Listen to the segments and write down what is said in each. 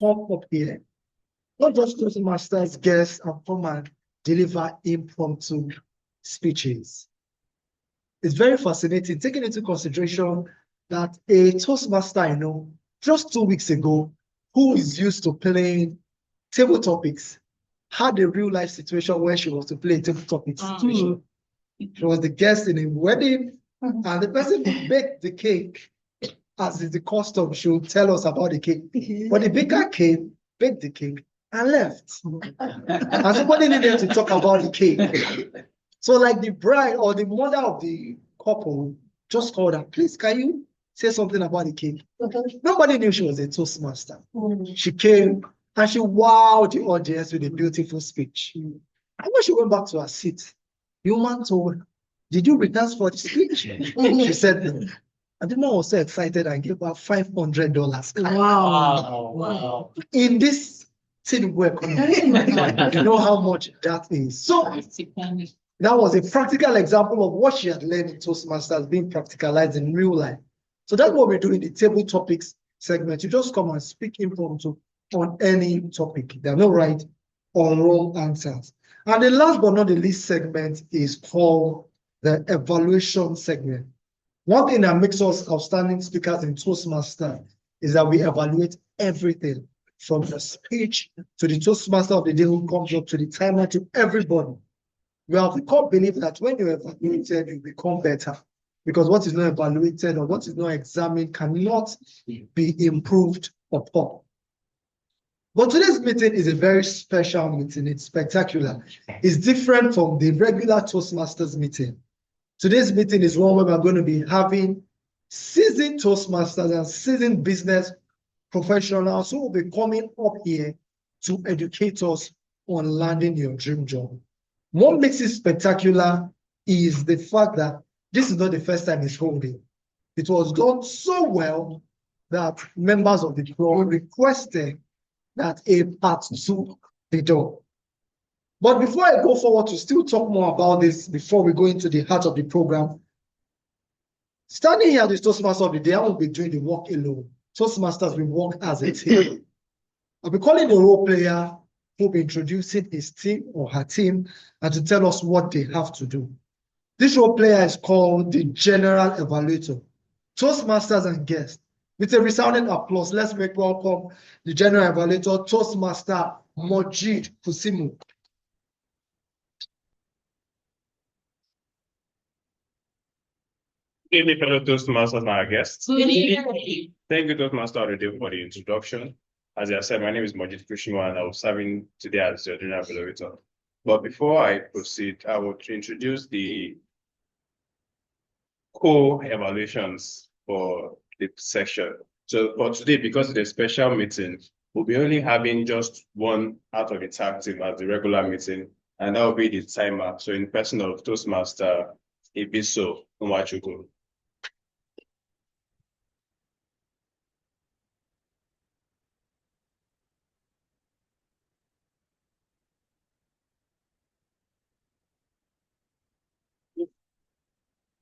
come up here, not just Toastmasters guests, and come and deliver impromptu speeches. It's very fascinating, taking into consideration that a Toastmaster, just 2 weeks ago, who is used to playing table topics, had a real life situation where she was to play a table topics situation. She was the guest in a wedding, and the person who baked the cake, as is the custom, she will tell us about the cake. But the baker came, baked the cake, and left. And somebody needed to talk about the cake. So like the bride or the mother of the couple just called her, please, can you say something about the cake? Nobody knew she was a Toastmaster. She came and she wowed the audience with a beautiful speech. And when she went back to her seat, the woman told her, did you rehearse for the speech? She said no. And the man was so excited and gave her $500. Wow. In this Tinubu economy, you know how much that is. So that was a practical example of what she had learned in Toastmasters being practicalized in real life. So that's what we do in the table topics segment. You just come and speak impromptu on any topic. There are no right or wrong answers. And the last but not the least segment is called the evaluation segment. One thing that makes us outstanding speakers in Toastmasters is that we evaluate everything from the speech to the Toastmaster of the day who comes up to the timer to everybody. We have the core belief that when you're evaluated, you become better, because what is not evaluated or what is not examined cannot be improved upon. But today's meeting is a very special meeting. It's spectacular. It's different from the regular Toastmasters meeting. Today's meeting is one where we're going to be having seasoned Toastmasters and seasoned business professionals who will be coming up here to educate us on landing your dream job. What makes it spectacular is the fact that this is not the first time it's holding. It was done so well that members of the club requested that a part 2 be done. But before I go forward to still talk more about this, before we go into the heart of the program, standing here as the Toastmaster of the day, I won't be doing the work alone. Toastmasters will work as a team. I'll be calling the role player who will be introducing his team or her team and to tell us what they have to do. This role player is called the General Evaluator. Toastmasters and guests, with a resounding applause, let's make welcome the General Evaluator, Toastmaster Mojid Kusimu. Good evening, fellow Toastmasters and our guests. Good evening. Thank you, Toastmaster already, for the introduction. As I said, my name is Mojid Kusimu, and I was serving today as your General Evaluator. But before I proceed, I will introduce the co-evaluations for the section. So for today, because it's a special meeting, we'll be only having just one out of the tag team as the regular meeting, and that will be the timer. So in person of Toastmaster Ibiso Nwachukwu.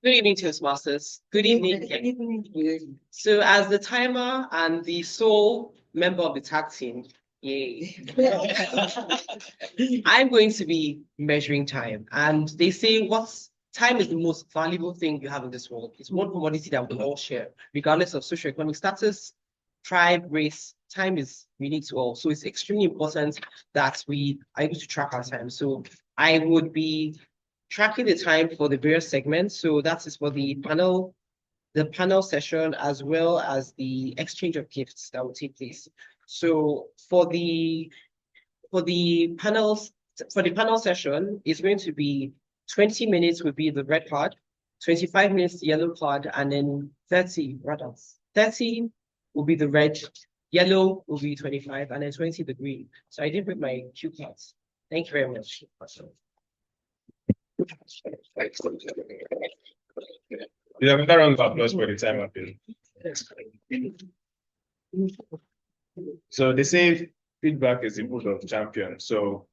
Good evening, Toastmasters. Good evening. Good evening. So as the timer and the sole member of the tag team, yay. I'm going to be measuring time. And they say time is the most valuable thing you have in this world. It's one commodity that we all share, regardless of socioeconomic status, tribe, race. Time is unique to all. So it's extremely important that we are able to track our time. So I would be tracking the time for the various segments. So that is for the panel session, as well as the exchange of gifts that will take place. So for the panel session, it's going to be 20 minutes would be the red card, 25 minutes the yellow card, and then 30 will be the red, yellow will be 25, and then 20 the green. So I didn't bring my cue cards. Thank you very much. You have another round of applause for the time appeal. So they say feedback is the boot of champion. So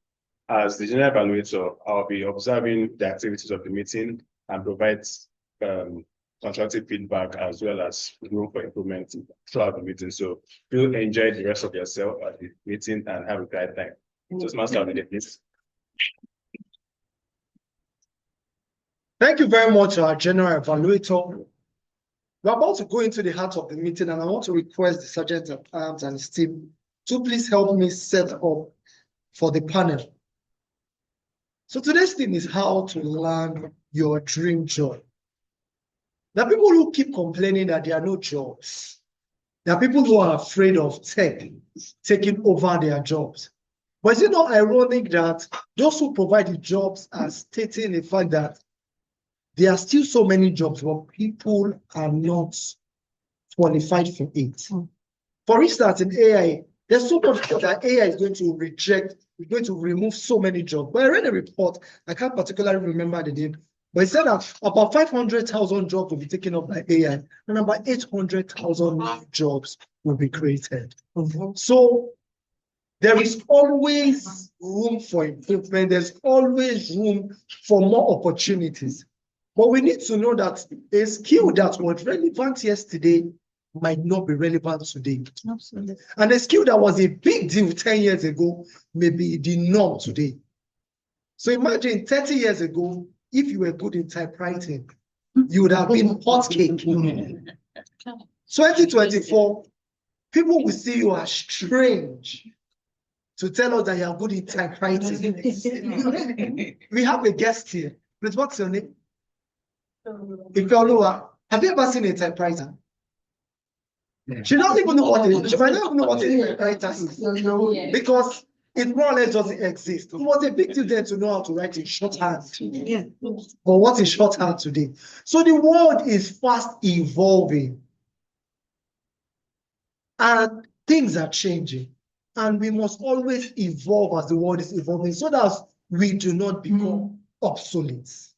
as the general evaluator, I'll be observing the activities of the meeting and provide constructive feedback as well as room for improvement throughout the meeting. So do enjoy the rest of yourself at the meeting and have a great time. Toastmaster, please. Thank you very much, our general evaluator. We're about to go into the heart of the meeting, and I want to request the Sergeant at Arms and his team to please help me set up for the panel. So today's theme is how to land your dream job. There are people who keep complaining that there are no jobs. There are people who are afraid of tech taking over their jobs. But is it not ironic that those who provide the jobs are stating the fact that there are still so many jobs, but people are not qualified for it? For instance, in AI, there's so much that AI is going to reject, it's going to remove so many jobs. But I read a report, I can't particularly remember the name, but it said that about 500,000 jobs will be taken up by AI, and about 800,000 jobs will be created. So there is always room for improvement. There's always room for more opportunities. But we need to know that a skill that was relevant yesterday might not be relevant today. Absolutely. And a skill that was a big deal 10 years ago may be the norm today. So imagine 30 years ago, if you were good in typewriting, you would have been hot cake. 2024, people will see you as strange to tell us that you are good in typewriting. We have a guest here. Please, what's your name? Ifeoluwa. Have you ever seen a typewriter? She doesn't even know what it is. She might not even know what a typewriter is. Because it more or less doesn't exist. It was a big deal then to know how to write in shorthand. Yeah. But what is shorthand today? So the world is fast evolving. And things are changing. And we must always evolve as the world is evolving so that we do not become obsolete.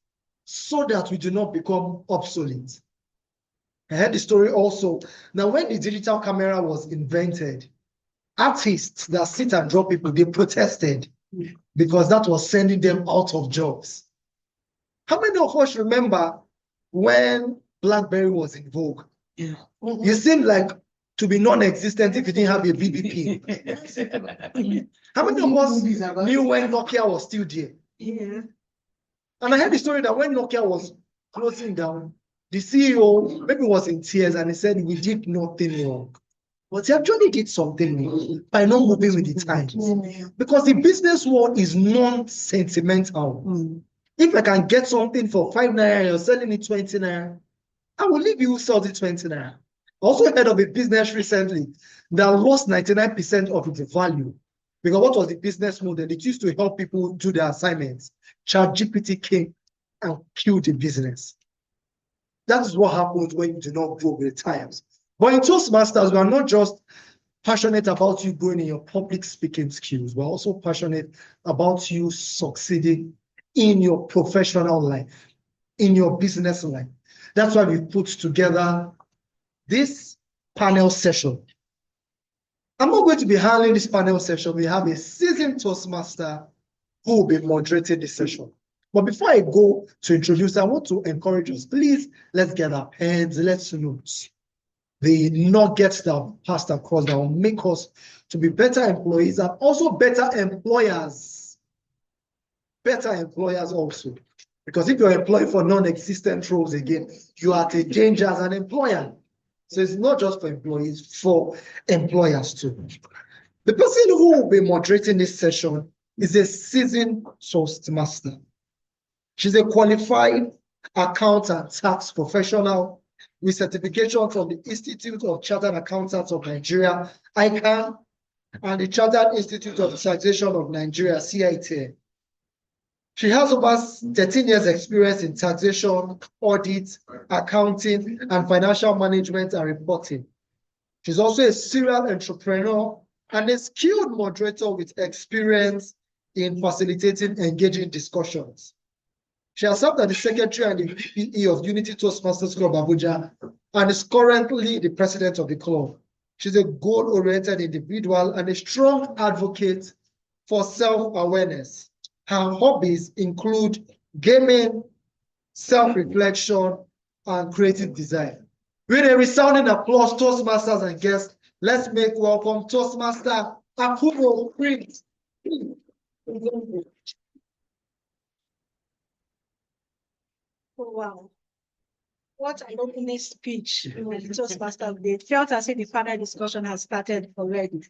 So that we do not become obsolete. I heard the story also. Now, when the digital camera was invented, artists that sit and draw people, they protested because that was sending them out of jobs. How many of us remember when BlackBerry was in vogue? Yeah. You seemed like to be non-existent if you didn't have a BBP. How many of us knew when Nokia was still there? Yeah. And I heard the story that when Nokia was closing down, the CEO maybe was in tears and he said, "We did nothing wrong." But he actually did something wrong by not moving with the times. Because the business world is non-sentimental. If I can get something for 5 naira, you're selling it 20 naira, I will leave you sell it 20 naira. I also heard of a business recently that lost 99% of its value. Because what was the business model? It used to help people do their assignments. ChatGPT came and killed the business. That is what happens when you do not grow with the times. But in Toastmasters, we are not just passionate about you growing in your public speaking skills. We're also passionate about you succeeding in your professional life, in your business life. That's why we've put together this panel session. I'm not going to be handling this panel session. We have a seasoned Toastmaster who will be moderating this session. But before I go to introduce, I want to encourage us. Please, let's get our pens, let's note the nuggets that are passed across that will make us to be better employees and also better employers. Better employers also. Because if you're employed for non-existent roles again, you are at a danger as an employer. So it's not just for employees, for employers too. The person who will be moderating this session is a seasoned Toastmaster. She's a qualified accountant tax professional with certification from the Institute of Chartered Accountants of Nigeria, ICANN, and the Chartered Institute of Taxation of Nigeria, CIT. She has over 13 years experience in taxation, audit, accounting, and financial management and reporting. She's also a serial entrepreneur and a skilled moderator with experience in facilitating engaging discussions. She has served as the secretary and the PE of Unity Toastmasters Club Abuja and is currently the president of the club. She's a goal-oriented individual and a strong advocate for self-awareness. Her hobbies include gaming, self-reflection, and creative design. With a resounding applause, Toastmasters and guests, let's make welcome Toastmaster Akubo Prince. Oh, wow. What an opening speech the Toastmaster did. Felt as if the panel discussion has started already.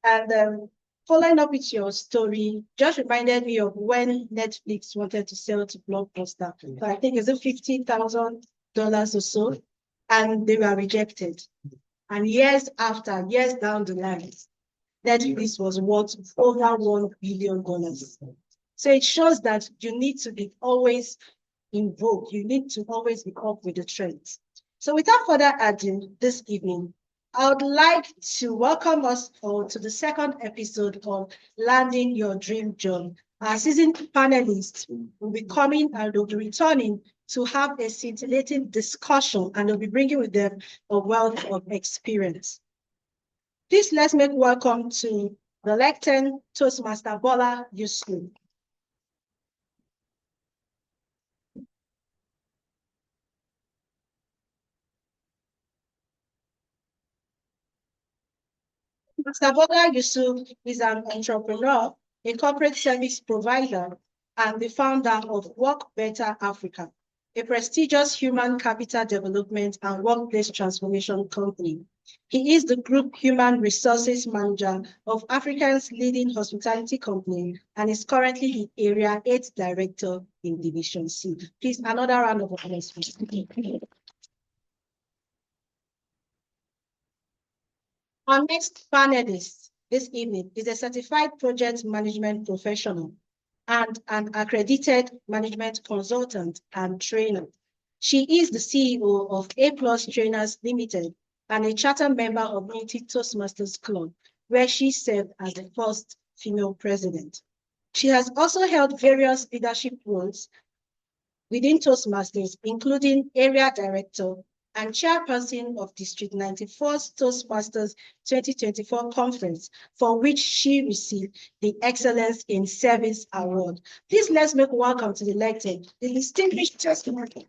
And following up with your story, just reminded me of when Netflix wanted to sell to Blockbuster. So I think it's $50,000 or so, and they were rejected. And years after, years down the line, Netflix was worth over $1 billion. So it shows that you need to be always in vogue. You need to always be up with the trends. So without further ado, this evening, I would like to welcome us all to the second episode of Landing Your Dream Job. Our seasoned panelists will be coming and will be returning to have a scintillating discussion, and they'll be bringing with them a wealth of experience. Please let's make welcome to the Lectern Toastmaster Bola Yusuf. Mr. Bola Yusuf is an entrepreneur, a corporate service provider, and the founder of Work Better Africa, a prestigious human capital development and workplace transformation company. He is the Group Human Resources Manager of Africa's leading hospitality company and is currently the Area 8 Director in Division C. Please, another round of applause. Our next panelist this evening is a certified project management professional and an accredited management consultant and trainer. She is the CEO of A+ Trainers Limited and a charter member of Unity Toastmasters Club, where she served as the first female president. She has also held various leadership roles within Toastmasters, including area director and chairperson of District 94's Toastmasters 2024 conference, for which she received the Excellence in Service Award. Please let's make welcome to the lectern, the distinguished Toastmaster.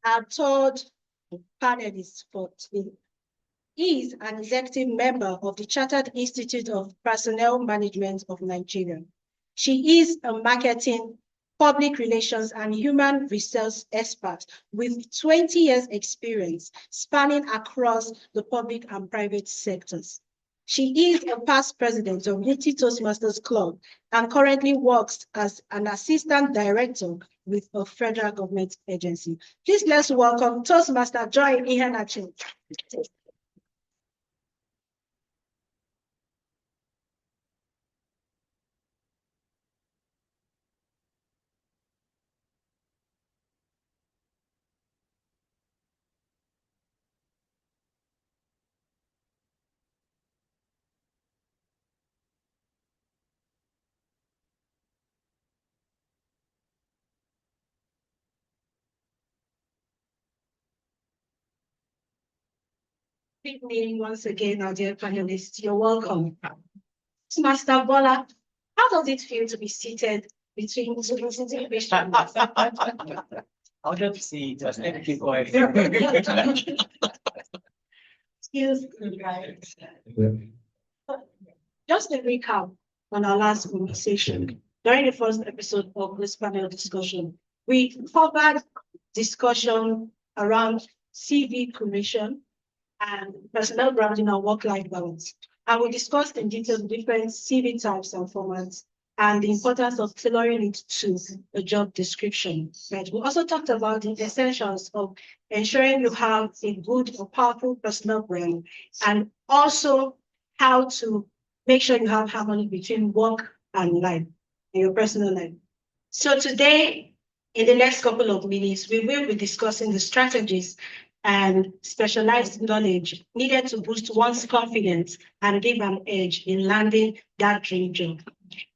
Our third panelist for today is an executive member of the Chartered Institute of Personnel Management of Nigeria. She is a marketing, public relations, and human resource expert with 20 years experience spanning across the public and private sectors. She is a past president of Unity Toastmasters Club and currently works as an assistant director with a federal government agency. Please let's welcome Toastmaster Joy Iheanacho. Good evening once again, our dear panelists. You're welcome. Master Bola, how does it feel to be seated between two institutions? I'll just see just keep going. Excuse me, guys. Just a recap on our last conversation. During the first episode of this panel discussion, we covered discussion around CV creation and personnel branding and work-life balance. And we discussed in detail the different CV types and formats and the importance of tailoring it to a job description. Right? We also talked about the essentials of ensuring you have a good or powerful personal brand, and also how to make sure you have harmony between work and life, and your personal life. So today, in the next couple of minutes, we will be discussing the strategies and specialized knowledge needed to boost one's confidence and give an edge in landing that dream job.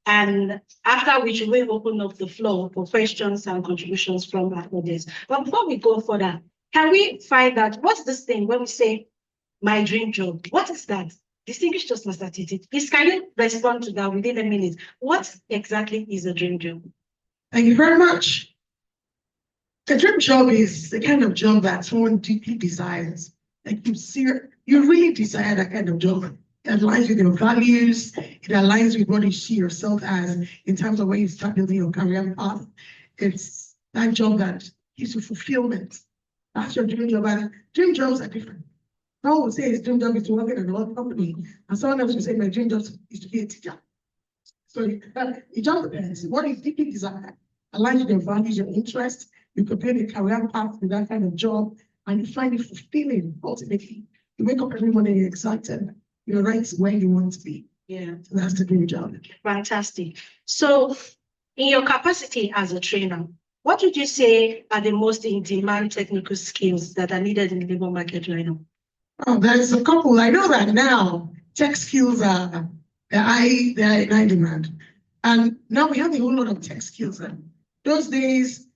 And after which we will open up the floor for questions and contributions from our audience. But before we go further, can we find out what's this thing when we say my dream job? What is that? Distinguished Toastmaster Titi, please can you respond to that within a minute? What exactly is a dream job? Thank you very much. A dream job is the kind of job that someone deeply desires. Like you really desire that kind of job. It aligns with your values. It aligns with what you see yourself as in terms of when you start building your career path. It's that job that gives you fulfillment. That's your dream job. And dream jobs are different. Someone will say his dream job is to work in a law company, and someone else will say my dream job is to be a teacher. So it just depends. What you deeply desire aligns with your values, your interests. You prepare a career path with that kind of job, and you find it fulfilling. Ultimately, you wake up every morning, you're excited. You're right where you want to be. Yeah, So that's the dream job. fantastic. So, in your capacity as a trainer, what would you say are the most in-demand technical skills that are needed in the labor market right now? Oh, there's a couple. I know that now tech skills are in high demand, and now we have a whole lot of tech skills. And those days,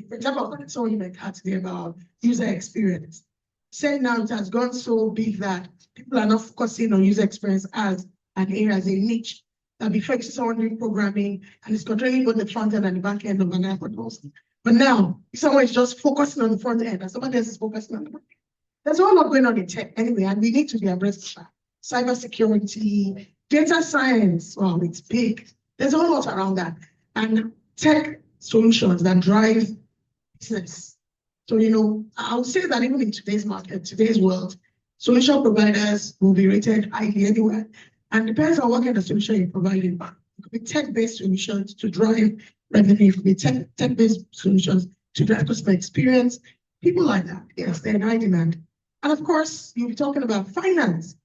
for example, I was talking to someone in my car today about user experience. Saying now it has gone so big that people are not focusing on user experience as an area, as a niche. That before you see someone doing programming and it's controlling both the front end and the back end of an app. But now, if someone is just focusing on the front end and somebody else is focusing on the back end, there's a lot going on in tech anyway, and we need to be abreast of that. Cybersecurity, data science, well, it's big. There's a whole lot around that. And tech solutions that drive business. So, I would say that even in today's market, today's world, solution providers will be rated highly anywhere. And depends on what kind of solution you're providing. It could be tech-based solutions to drive revenue. It could be tech-based solutions to drive customer experience. People like that, yes, they're in high demand. And of course, you'll be talking about finance.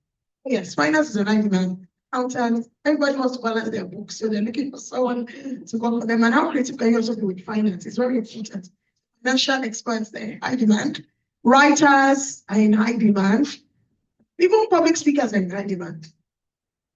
Yes, finance is in high demand. Accountants, everybody wants to balance their books, so they're looking for someone to work for them. And how creative can you also be with finance? It's very important. Financial experts, they're in high demand. Writers are in high demand. Even public speakers are in high demand.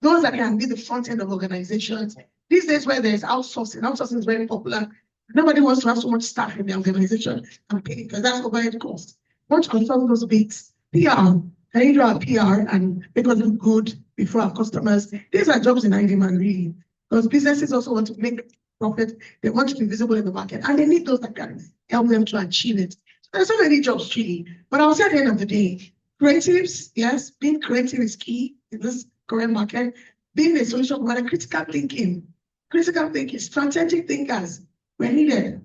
Those that can be the front end of organizations. These days where there's outsourcing is very popular. Nobody wants to have so much staff in the organization and pay because that's overhead cost. Want to control those bits. PR. Can you do our PR and make us look good before our customers? These are jobs in high demand, really. Because businesses also want to make profit. They want to be visible in the market. And they need those that can help them to achieve it. So there's so many jobs, really. But I'll say at the end of the day, creatives, yes, being creative is key in this current market. Being a solution provider, critical thinking, strategic thinkers were needed.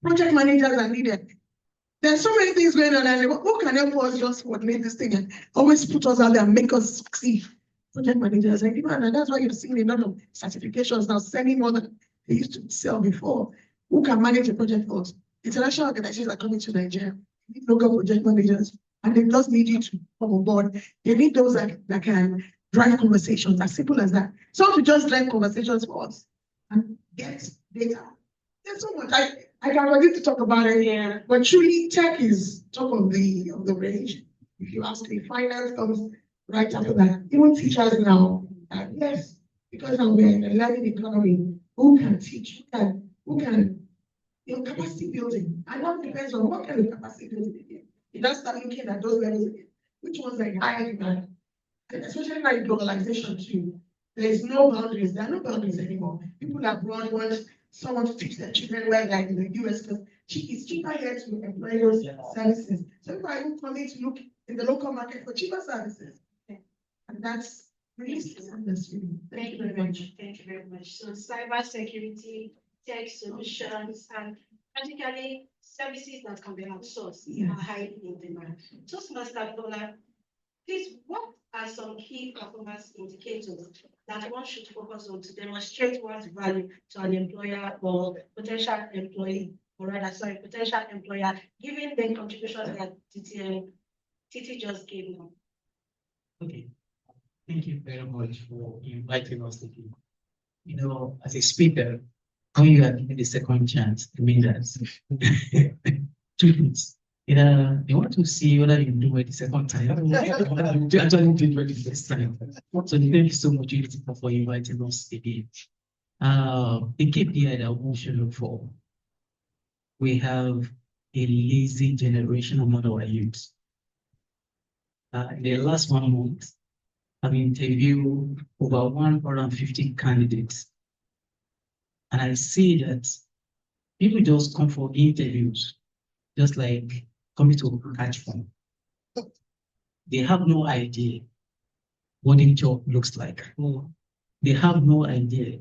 Project managers are needed. There's so many things going on, and who can help us just coordinate this thing and always put us out there and make us succeed? Project managers are in demand, and that's why you're seeing a lot of certifications now selling more than they used to sell before. Who can manage a project for us? International organizations are coming to Nigeria. They need local project managers, and they just need you to come on board. They need those that can drive conversations, as simple as that. So to just drive conversations for us and get data. There's so much. I can begin to talk about it here, but truly tech is top of the range. If you ask me, finance comes right after that. Even teachers now, yes, because we're in a learning economy, who can teach? Who can capacity building? And that depends on what kind of capacity building you do. You just start looking at those levels again. Which ones are in higher demand? And especially like globalization too. There's no boundaries. There are no boundaries anymore. People abroad want someone to teach their children where they're in the US because it's cheaper here to employ those services. So people are even coming to look in the local market for cheaper services. And that's really industry. Thank you very much. Thank you very much. So cyber security, tech solutions, and practically services that can be outsourced are highly in demand. Toastmaster Bola, please, what are some key performance indicators that one should focus on to demonstrate one's value to an employer or potential employee, potential employer, given the contribution that Titi just gave now? Okay. Thank you very much for inviting us again. As a speaker, when you are given the second chance, it means that two things. They want to see whether you do it the second time. You actually did it the first time. So thank you so much, Unity, for inviting us again. The KPI that we should look for. We have a lazy generation among our youth. In the last 1 month, I've interviewed over 150 candidates. And I see that people just come for interviews, just like coming to catch fun. They have no idea what the job looks like. They have no idea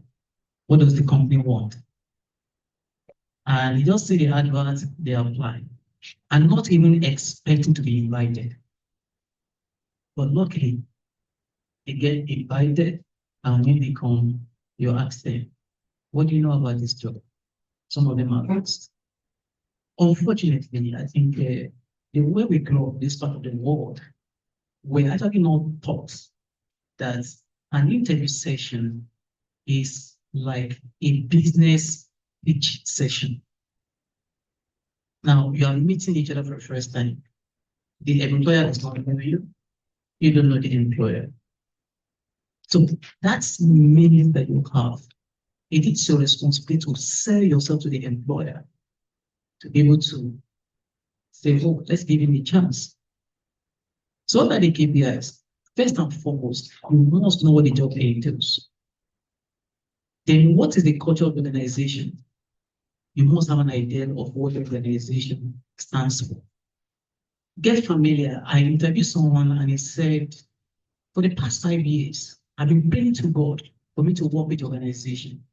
what does the company want. And you just see the advert, they apply, and not even expecting to be invited. But luckily, they get invited, and when they come, you ask them, what do you know about this job? Some of them are asked. Unfortunately, I think the way we grow up this part of the world, we're actually not taught that an interview session is like a business pitch session. Now, you are meeting each other for the first time. The employer does not know you. You don't know the employer. So that's the meaning that you have. It is your responsibility to sell yourself to the employer to be able to say, oh, let's give him a chance. So what are the KPIs? First and foremost, you must know what the job entails. Then what is the culture of the organization? You must have an idea of what the organization stands for. Get familiar. I interviewed someone and he said, for the past 5 years, I've been praying to God for me to work with the organization.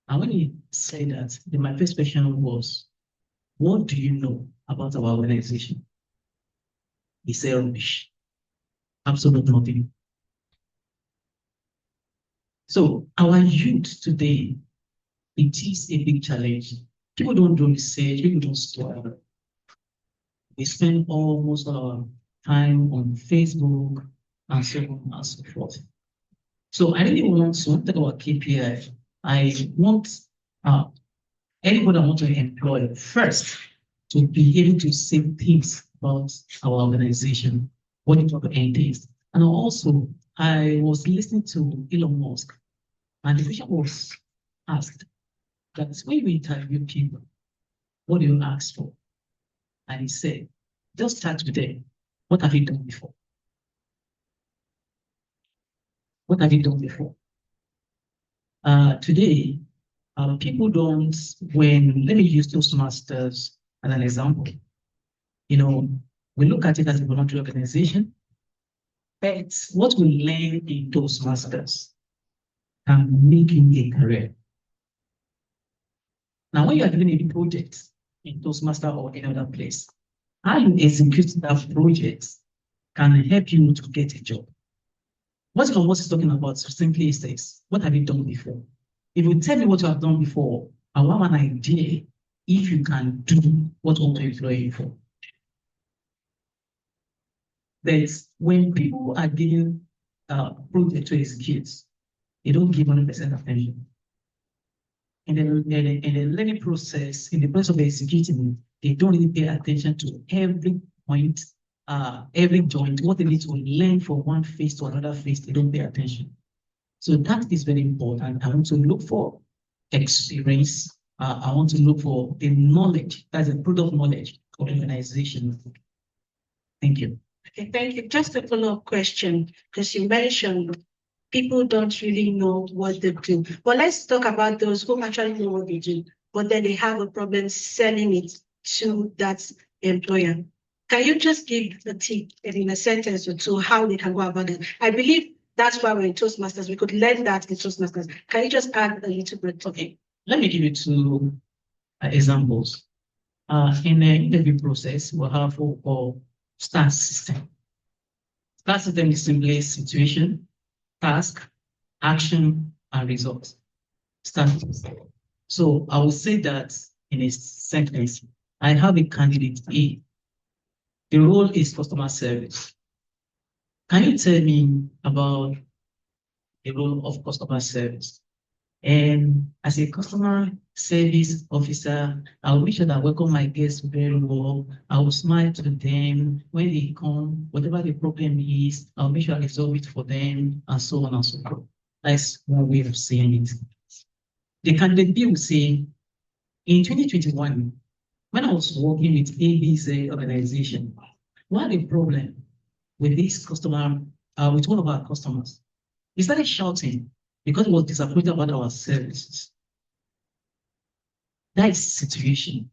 And when he said that, then my first question was, what do you know about our organization? He said, rubbish. Absolutely nothing. So our youth today, it is a big challenge. People don't do research, people don't store. We spend almost our time on Facebook and so on and so forth. So I really want to talk about KPI. I want anybody I want to employ first to be able to say things about our organization, what it entails. And also, I was listening to Elon Musk, and the question was asked that when you interview people, what do you ask for? And he said, just start with them. What have you done before? What have you done before? Today, people don't, let me use Toastmasters as an example. You know, we look at it as a voluntary organization, but what we learn in Toastmasters can make you a career. Now, when you are doing a project in Toastmaster or any other place, how you execute that project can help you to get a job. What Elon Musk is talking about simply says, what have you done before? If you tell me what you have done before, I will have an idea if you can do what I want to employ you for. There's when people are given project to execute, they don't give 100% attention. In the learning process, in the process of executing, they don't really pay attention to every point, every joint, what they need to learn from one phase to another phase, they don't pay attention. So that is very important. I want to look for experience. I want to look for the knowledge, that's a product knowledge of the organization. Thank you. Okay, thank you. Just a follow-up question, because you mentioned people don't really know what they do. But let's talk about those who actually know what they do, but then they have a problem selling it to that employer. Can you just give a tip in a sentence or two how they can go about it? I believe that's why we're in Toastmasters. We could learn that in Toastmasters. Can you just add a little bit? Okay, let me give you two examples. In the interview process, we'll have what we call STAR system. STAR system is simply situation, task, action, and result. STAR system. So I will say that in a sentence, I have a candidate A. The role is customer service. Can you tell me about the role of customer service? And as a customer service officer, I'll make sure that I welcome my guests very well. I will smile to them when they come, whatever the problem is, I'll make sure I resolve it for them, and so on and so forth. That's one way of saying it. The candidate B will say, in 2021, when I was working with ABC organization, what the problem with this customer with one of our customers. He started shouting because he was disappointed about our services. That is the situation.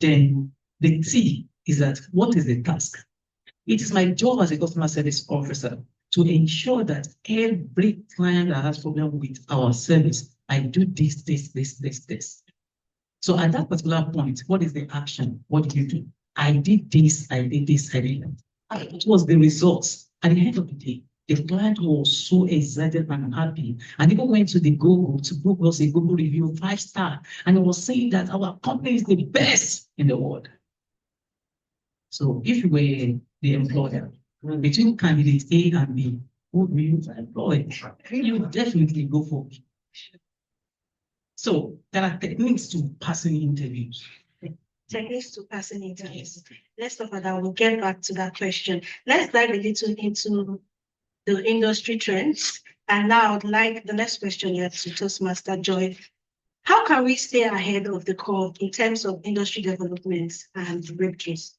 Then the T is that what is the task? It is my job as a customer service officer to ensure that every client that has problem with our service, I do this. So at that particular point, what is the action? What do you do? I did this, I did that. And what was the results? At the end of the day, the client was so excited and happy. And even went to the Google to book us a Google review 5-star. And it was saying that our company is the best in the world. So if you were the employer, between candidates A and B, who will you employ? You would definitely go for B. So there are techniques to passing interviews. Techniques to passing interviews. Let's talk about that. We'll get back to that question. Let's dive a little into the industry trends. And now I'd like the next question here to Toastmaster Joy. How can we stay ahead of the curve in terms of industry developments and breakthroughs?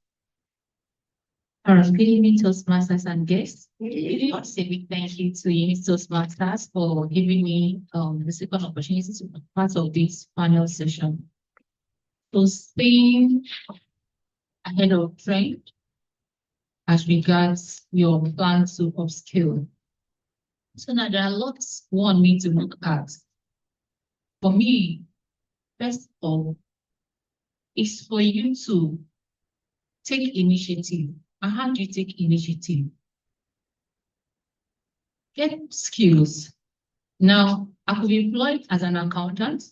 Good evening, Toastmasters and guests. I want to say a big thank you to Unity Toastmasters for giving me the second opportunity to be part of this panel session. So staying ahead of trend as regards your plan to upskill. So now there are lots one need to look at. For me, first of all, is for you to take initiative. And how do you take initiative? Get skills. Now, I could be employed as an accountant.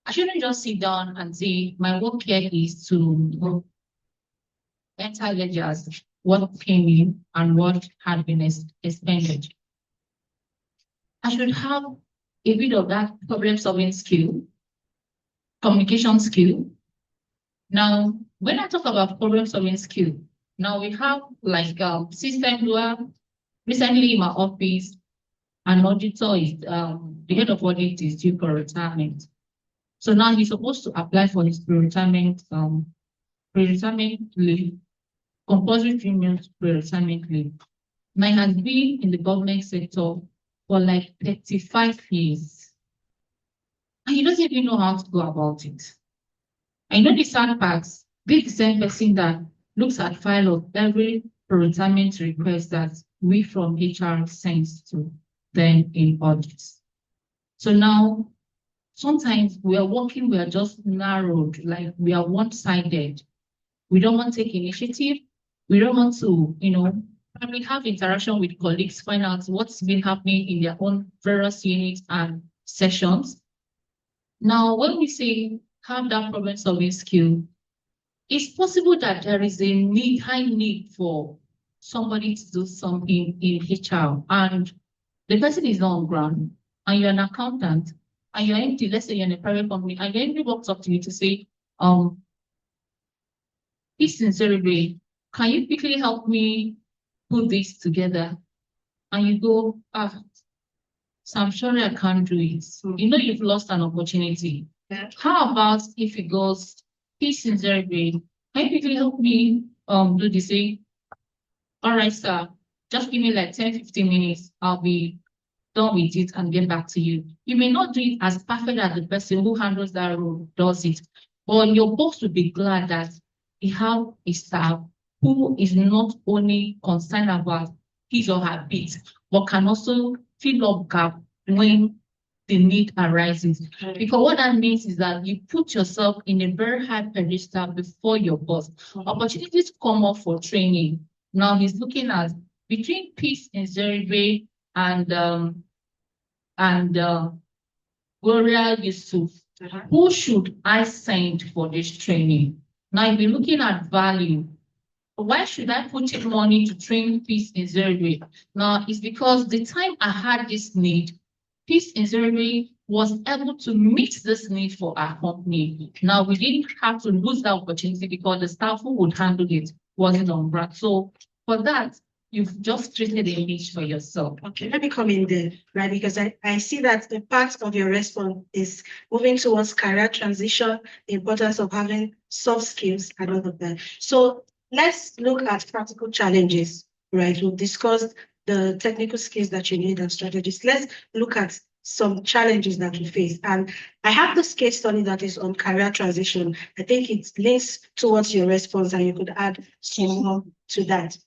I shouldn't just sit down and say, my work here is to enter ledgers, what came in and what had been expended. I should have a bit of that problem-solving skill, communication skill. Now, when I talk about problem-solving skill, now we have like system where recently in my office, an auditor is the head of audit is due for retirement. So now he's supposed to apply for his pre-retirement leave, compulsory 3 months pre-retirement leave. Now he has been in the government sector for like 35 years. And he doesn't even know how to go about it. I know the sad parts, be the same person that looks at file of every retirement request that we from HR sends to them in audits. So now, sometimes we are working, we are just narrowed, like we are one-sided. We don't want to take initiative. We don't want to, probably have interaction with colleagues, find out what's been happening in their own various units and sessions. Now, when we say have that problem-solving skill, it's possible that there is a high need for somebody to do something in HR, and the person is not on ground, and you're an accountant, and you're empty, let's say you're in a private company, and then walks up to you to say, please sincerely, can you quickly help me put this together? And you go, so I'm sorry I can't do it. You've lost an opportunity. Yeah. How about if it goes, please sincerely, can you quickly help me do the same? All right, sir, just give me like 10-15 minutes. I'll be done with it and get back to you. You may not do it as perfect as the person who handles that role does it, but your boss will be glad that he have a staff who is not only concerned about his or her bit, but can also fill up gap when the need arises. Because what that means is that you put yourself in a very high pedestal before your boss. Opportunities come up for training. Now he's looking at between Peace in Zeribe and Gloria Yusuf. Who should I send for this training? Now if you're looking at value, why should I put in money to train Peace in Zeribe? Now it's because the time I had this need, Peace in Zeribe was able to meet this need for our company. Now we didn't have to lose that opportunity because the staff who would handle it wasn't on track. So for that, you've just created a niche for yourself. Okay, let me come in there, right? Because I see that the part of your response is moving towards career transition, the importance of having soft skills and all of that. So let's look at practical challenges right? We've discussed the technical skills that you need and strategies. Let's look at some challenges that we face. And I have this case study that is on career transition. I think it links towards your response and you could add some more to that.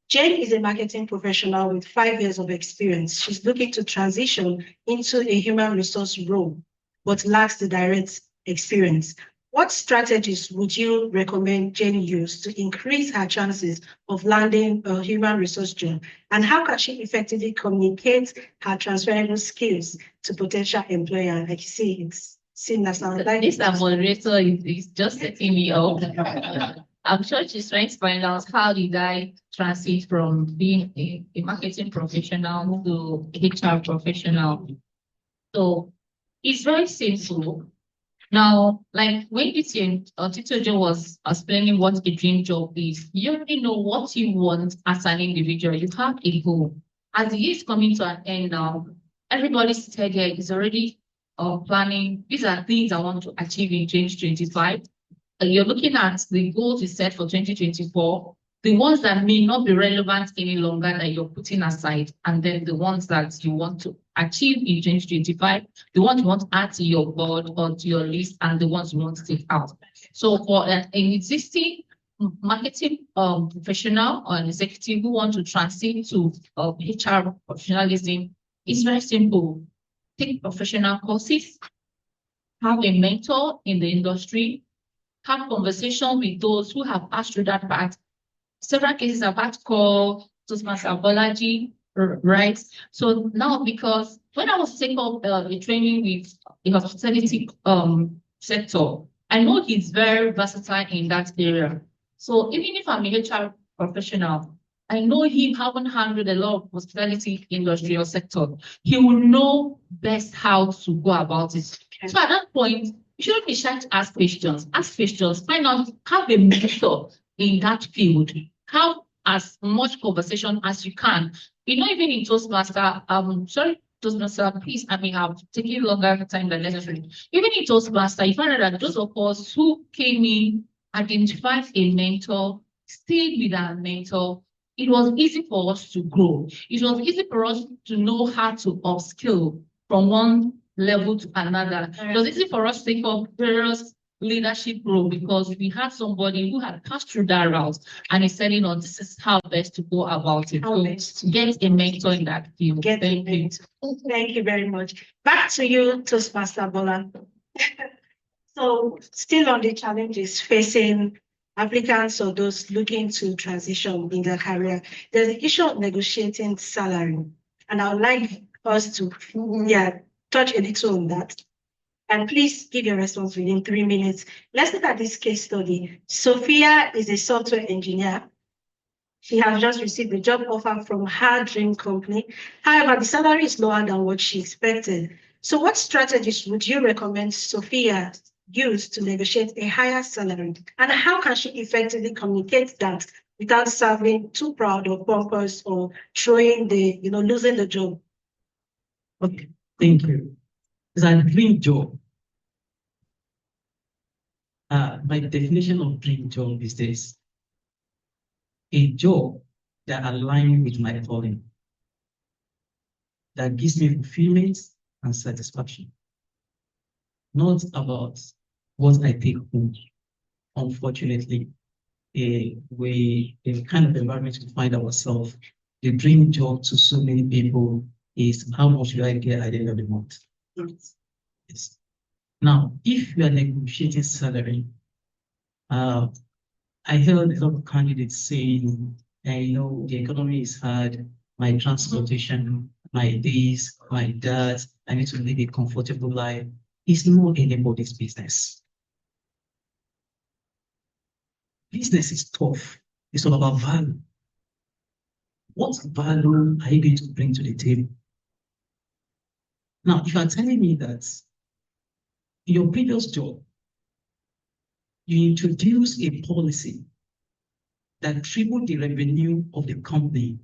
Jane is a marketing professional with 5 years of experience. She's looking to transition into a human resource role, but lacks the direct experience. What strategies would you recommend Jane use to increase her chances of landing a human resource job? And how can she effectively communicate her transferable skills to potential employer? Like you see, it's seamless. This moderator is just setting me up. I'm sure she's trying to find out how did I transit from being a marketing professional to HR professional. So it's very simple. Now, like when Tito Joe was explaining what a dream job is, you already know what you want as an individual. You have a goal. As the year is coming to an end now, everybody's said here is already planning. These are things I want to achieve in 2025. You're looking at the goals you set for 2024, the ones that may not be relevant any longer that you're putting aside, and then the ones that you want to achieve in 2025, the ones you want to add to your board or to your list, and the ones you want to take out. So for an existing marketing professional or an executive who want to transition to HR professionalism, it's very simple. Take professional courses, have a mentor in the industry, have conversation with those who have passed through that path. Several cases I've had to call Toastmaster apology, right? So now, because when I was taking up a training with the hospitality sector, I know he's very versatile in that area. So even if I'm a HR professional, I know him having handled a lot of hospitality industry or sector. He will know best how to go about it. Okay. So at that point, you shouldn't be shy to ask questions. Ask questions. Find out, have a mentor in that field. Have as much conversation as you can. You know, even in Toastmaster, Toastmaster, please, I may have taken longer time than necessary. Even in Toastmaster, you find out that those of us who came in, identified a mentor, stayed with our mentor, it was easy for us to grow. It was easy for us to know how to upskill from one level to another. It was easy for us to take up various leadership role because we had somebody who had passed through that route and is telling us this is how best to go about it. So get a mentor in that field. Thank you. Thank you very much. Back to you, Toastmaster Bola. So still on the challenges facing applicants or those looking to transition in their career, there's the issue of negotiating salary. And I would like us to touch a little on that. And please give your response within 3 minutes. Let's look at this case study. Sophia is a software engineer. She has just received a job offer from her dream company. However, the salary is lower than what she expected. So what strategies would you recommend Sophia use to negotiate a higher salary? And how can she effectively communicate that without sounding too proud or pompous or losing the job? Okay, thank you. It's a dream job. My definition of dream job is this: a job that aligns with my calling, that gives me fulfillment and satisfaction. Not about what I take home. Unfortunately, the kind of environment we find ourselves, the dream job to so many people is how much do I get at the end of the month? Yes. Now, if you are negotiating salary, I heard a lot of candidates saying, the economy is hard, my transportation, my this, my that, I need to live a comfortable life. It's not anybody's business. Business is tough. It's all about value. What value are you going to bring to the table? Now, if you are telling me that in your previous job, you introduced a policy that tripled the revenue of the company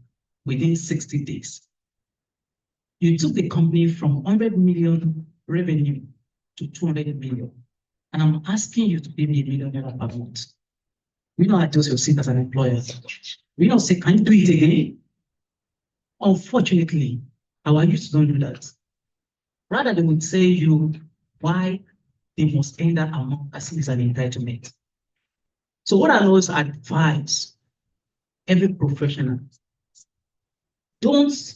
within 60 days. You took the company from 100 million revenue to 200 million. And I'm asking you to pay me $1 million per month. You know, I just your seat as an employer. We don't say, can you do it again? Unfortunately, our youth don't do that. Rather, they would say you why they must end that amount as if it's an entitlement. So what I always advise every professional, don't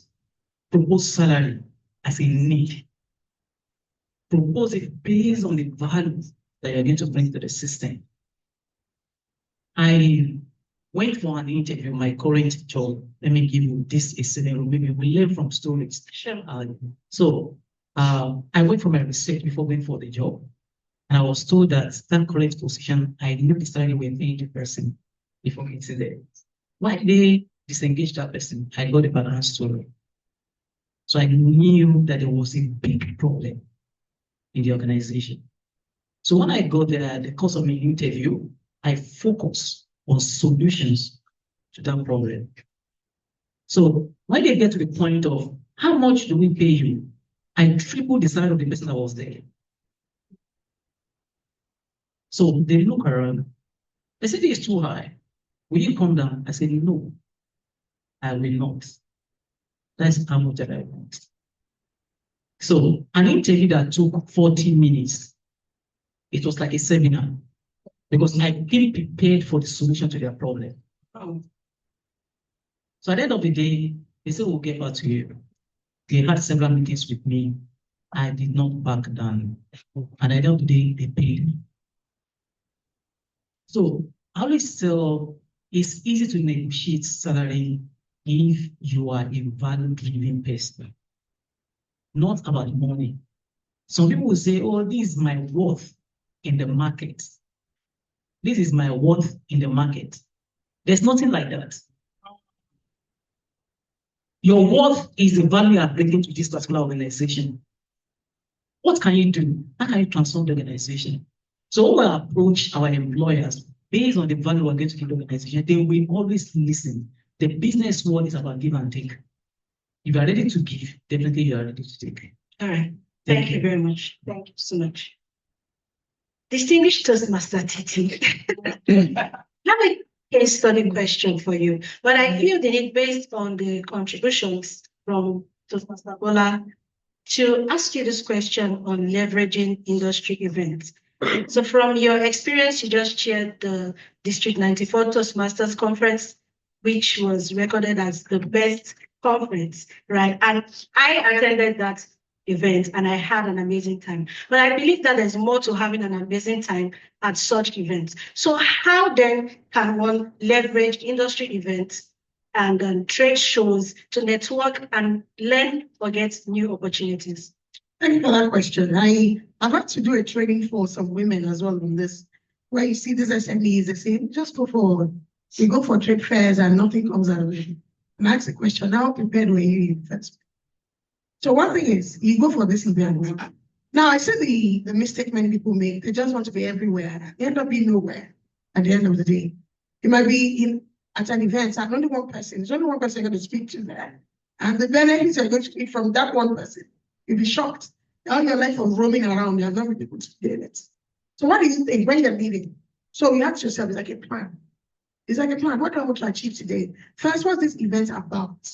propose salary as a need. Propose it based on the values that you're going to bring to the system. I went for an interview, my current job. Let me give you this scenario. Maybe we learn from stories. Sure. I went for my research before going for the job. And I was told that current position, I knew the salary were paying the person before getting there. Why they disengaged that person? I got a balance story. So I knew that there was a big problem in the organization. So when I got there at the course of my interview, I focused on solutions to that problem. So when they get to the point of how much do we pay you, I tripled the salary of the person that was there. So they look around. They said it's too high. Will you come down? I said, no, I will not. That's how much that I want. So an interview that took 40 minutes, it was like a seminar because I came prepared for the solution to their problem. So at the end of the day, they said, we'll get back to you. They had several meetings with me. I did not back down. And at the end of the day, they paid me. So I always tell, it's easy to negotiate salary if you are a value-driven person, not about money. Some people will say, oh, this is my worth in the market. This is my worth in the market. There's nothing like that. Your worth is the value you're bringing to this particular organization. What can you do? How can you transform the organization? So when we approach our employers based on the value we're going to give the organization, they will always listen. The business world is about give and take. If you are ready to give, definitely you are ready to take. All right. Thank you very much. Thank you so much. Distinguished Toastmaster Titi. I have a case study question for you, but I feel the need based on the contributions from Toastmaster Bola to ask you this question on leveraging industry events. So from your experience, you just shared the District 94 Toastmasters Conference, which was recorded as the best conference, right? And I attended that event and I had an amazing time. But I believe that there's more to having an amazing time at such events. So how then can one leverage industry events and trade shows to network and learn or get new opportunities? Thank you for that question. I've had to do a training for some women as well on this, where you see these SMEs, they say, just go for trade fairs and nothing comes out of it. And I ask the question, how prepared were you first? So one thing is, you go for this event. Now, I see the mistake many people make. They just want to be everywhere. They end up being nowhere at the end of the day. You might be at an event and only one person. There's only one person you're going to speak to there. And the benefits you're going to get from that one person, you'll be shocked. All your life of roaming around, you have not been able to do it. So what do you think when you're leaving? So you ask yourself, it's like a plan. It's like a plan. What do I want to achieve today? First, what's this event about?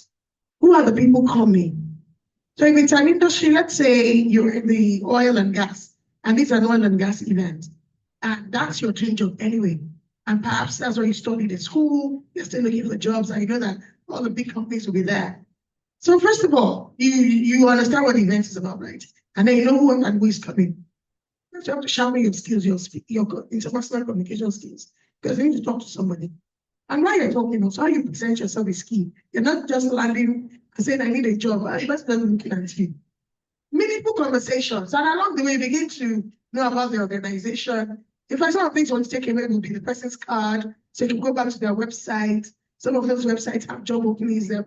Who are the people coming? So if it's an industry, let's say you're in the oil and gas, and it's an oil and gas event, and that's your dream job anyway. And perhaps that's what you studied at school, you're still looking for jobs, and you know that all the big companies will be there. So first of all, you understand what the event is about, right? And then you know who and who is coming. You have to sharpen your skills, your interpersonal communication skills, because you need to talk to somebody. And while you're talking, also how you present yourself is key. You're not just landing and saying, I need a job. The person doesn't look at you. Meaningful conversations. And along the way, begin to know about the organization. In fact, some of the things you want to take away will be the person's card. So you can go back to their website. Some of those websites have job openings there,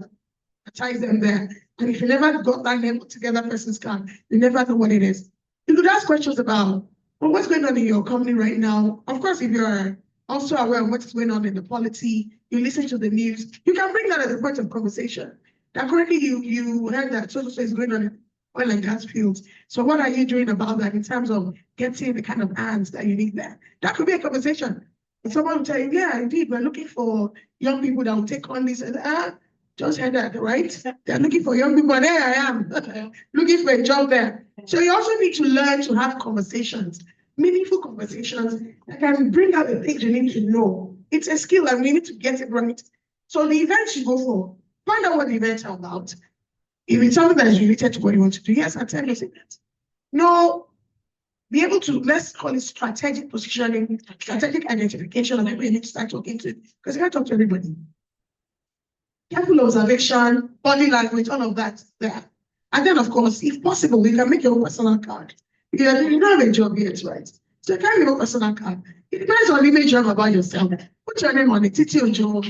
advertise them there. And if you never got that name together person's card, you never know what it is. You could ask questions about, well, what's going on in your company right now? Of course, if you're also aware of what's going on in the polity, you listen to the news, you can bring that as a point of conversation. That currently you heard that so is going on in oil and gas fields. So what are you doing about that in terms of getting the kind of hands that you need there? That could be a conversation. If someone will tell you, yeah, indeed, we're looking for young people that will take on this, and just heard that, right? They're looking for young people, and there I am, looking for a job there. So you also need to learn to have conversations, meaningful conversations that can bring out the things you need to know. It's a skill, and we need to get it right. So the events you go for, find out what the events are about. If it's something that is related to what you want to do, yes, attend those events. No, be able to, let's call it strategic positioning, strategic identification of people you need to start talking to, because you can't talk to everybody. Careful observation, body language, all of that there. And then, of course, if possible, you can make your own personal card. You don't have a job yet, right? So you can make your own personal card. It depends on the image you have about yourself. Put your name on it, Titi Ojo,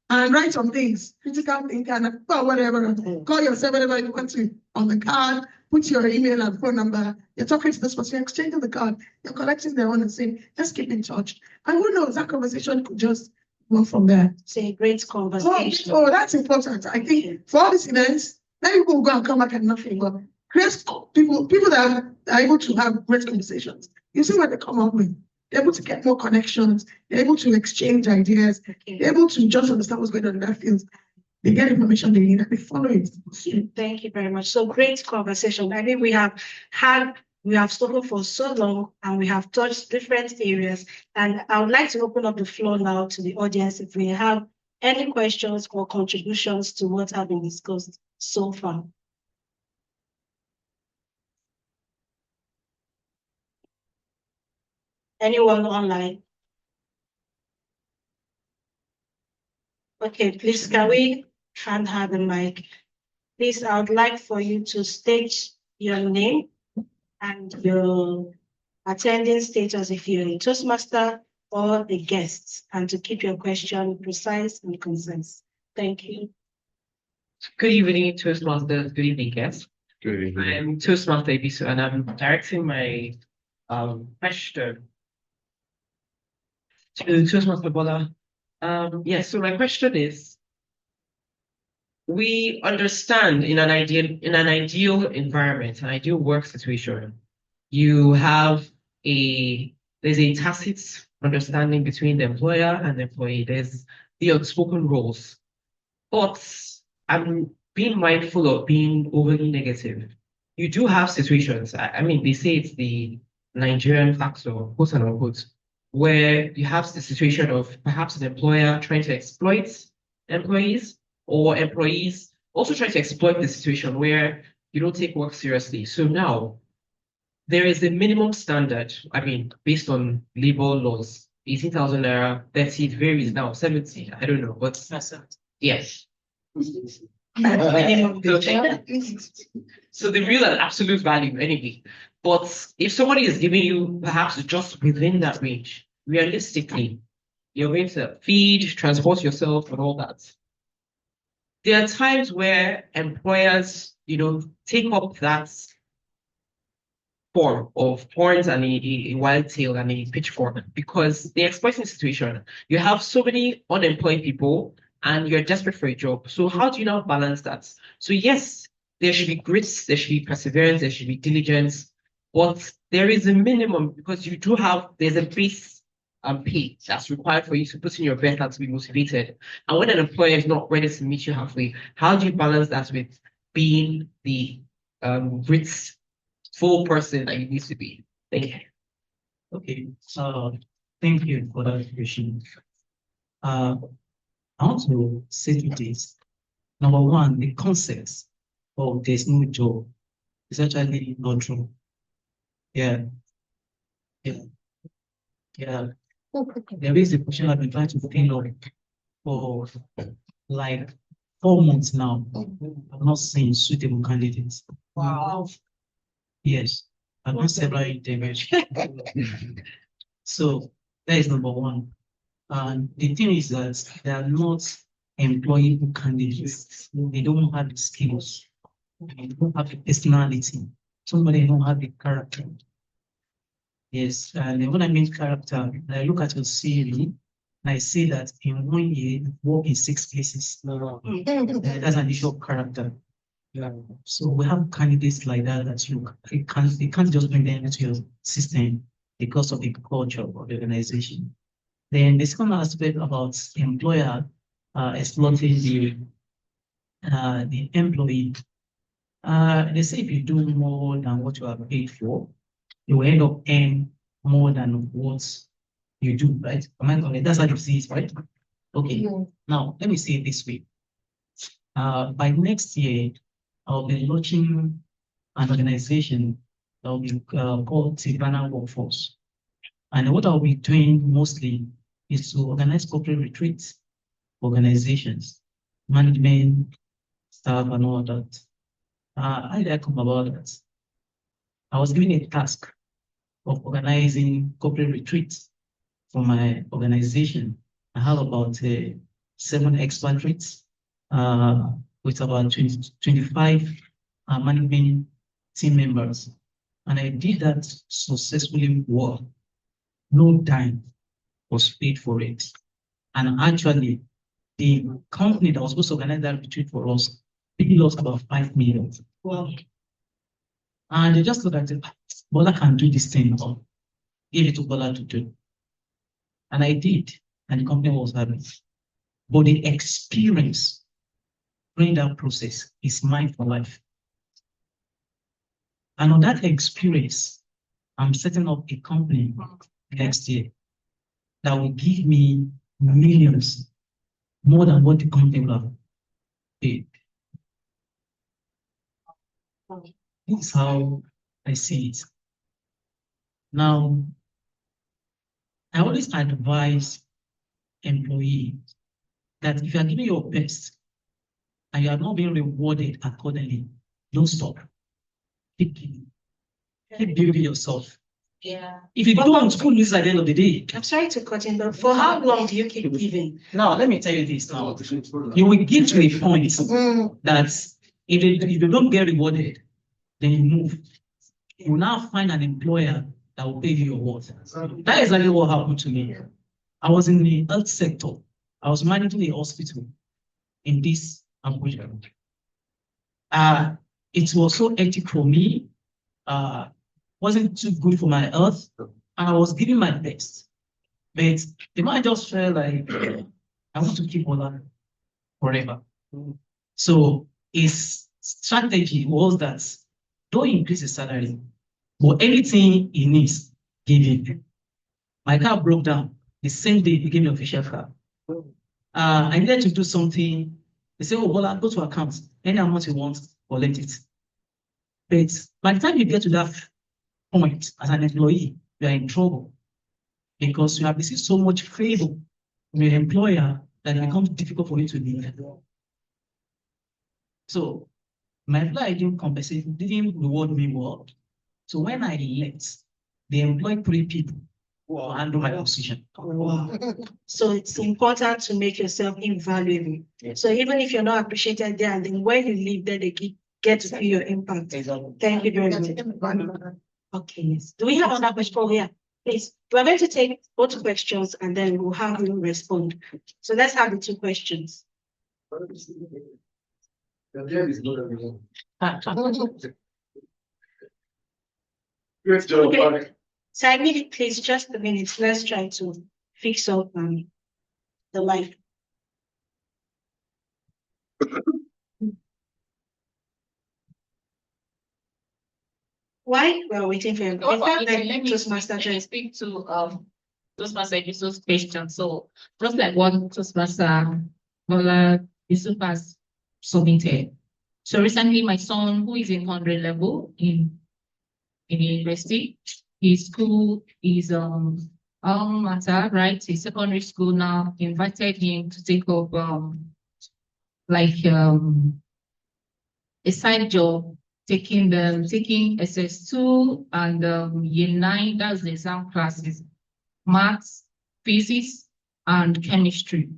and write some things, critical thinking, or whatever. Call yourself whatever you want to on the card. Put your email and phone number. You're talking to this person, you're exchanging the card. You're collecting their own and saying, let's keep in touch. And who knows, that conversation could just go from there. It's a great conversation. Oh, that's important. I think for all these events, many people will go and come back and nothing, but great people that are able to have great conversations. You see what they come up with. They're able to get more connections. They're able to exchange ideas. They're able to just understand what's going on in that field. They get information they need and they follow it. Thank you very much. So great conversation. I think we have spoken for so long and we have touched different areas. And I would like to open up the floor now to the audience if we have any questions or contributions to what has been discussed so far. Anyone online? Okay, please, can we hand her the mic? Please, I would like for you to state your name and your attending status if you're a Toastmaster or a guest, and to keep your question precise and concise. Thank you. Good evening, Toastmasters. Good evening, guests. Good evening. I'm Toastmaster Ibisu, and I'm directing my question to Toastmaster Bola. Yes, so my question is, we understand in an ideal environment, an ideal work situation, there's a tacit understanding between the employer and the employee. There's the unspoken roles. But I'm being mindful of being overly negative. You do have situations, I mean, they say it's the Nigerian factor, quote and unquote, where you have the situation of perhaps an employer trying to exploit employees, or employees also trying to exploit the situation where you don't take work seriously. So now there is a minimum standard, I mean, based on labor laws, 18,000 naira, 30, it varies now, 70, I don't know, but yes. So the real and absolute value anyway. But if somebody is giving you perhaps just within that range, realistically, you're going to feed, transport yourself and all that. There are times where employers, take up that form of horns and a wild tail and a pitchfork because they're exploiting the situation. You have so many unemployed people and you're desperate for a job. So how do you now balance that? So yes, there should be grit, there should be perseverance, there should be diligence, but there is a minimum because there's a base pay that's required for you to put in your best and to be motivated. And when an employer is not ready to meet you halfway, how do you balance that with being the gritful person that you need to be? Thank you. Okay, thank you for that question. I want to say two things. Number one, the concept of there's no job is actually not true. Yeah. There is a question I've been trying to think of for like 4 months now. I'm not seeing suitable candidates. Wow. Yes, I've done several interviews. So that is number one. And the thing is that they are not employable candidates. They don't have the skills. They don't have the personality. Somebody don't have the character. Yes, and when I mean character, I look at your CV and I see that in 1 year you work in 6 places. That's an issue of character. So we have candidates like that you can't just bring them into your system because of the culture of the organization. Then the second aspect about employer exploiting the employee. They say if you do more than what you are paid for, you will end up earning more than what you do, right? Am I correct? That's how you see it, right? Okay. Yeah. Now, let me say it this way. By next year, I'll be launching an organization that will be called Savannah Workforce. And what I'll be doing mostly is to organize corporate retreats, organizations, management, staff, and all that. How did I come about that? I was given a task of organizing corporate retreats for my organization. I have about 7 expatriates with about 25 management team members. And I did that successfully well. No dime was paid for it. And actually, the company that was supposed to organize that retreat for us, they lost about 5 million. Wow. And they just looked at it, Bola can do this thing. Give it to Bola to do. And I did, and the company was happy. But the experience during that process is mine for life. And on that experience, I'm setting up a company next year that will give me millions more than what the company will have paid. This is how I see it. Now, I always advise employees that if you are giving your best and you are not being rewarded accordingly, don't stop. Keep giving. Keep building yourself. Yeah. If you don't, school lose at the end of the day. I'm sorry to cut in, but for how long do you keep giving? Now, let me tell you this now. You will get to a point that if you don't get rewarded, then you move. You will now find an employer that will pay you your worth. That is exactly what happened to me. I was in the health sector. I was managing a hospital in this Abuja. It was so hectic for me. Wasn't too good for my health. And I was giving my best. But the man just felt like I want to keep Bola forever. So his strategy was that don't increase his salary, but anything he needs, give him. My car broke down. The same day he gave me an official car. I needed to do something. They say, oh, Bola, go to account. Any amount you want, collect it. But by the time you get to that point as an employee, you are in trouble because you have received so much favor from your employer that it becomes difficult for you to leave. So my employer didn't reward me well. So when I left, they employed 3 people to handle my position. Wow. So it's important to make yourself invaluable. So even if you're not appreciated there, and then when you leave there, they get to see your impact. Thank you very much. Okay, yes. Do we have another question here? Please. We're going to take both questions and then we'll have you respond. So let's have the 2 questions. Okay. So I need it, please, just a minute. Let's try to fix up the mic. Why? We're waiting for him. In fact, Let me speak to Toastmaster Yusuf's question. So just like what Toastmaster Bola Yusuf has submitted. So recently my son, who is in 100 level in university, his school is matter, right? His secondary school now invited him to take up a side job, taking SS2 and year 9, that's the exam classes, maths, physics, and chemistry.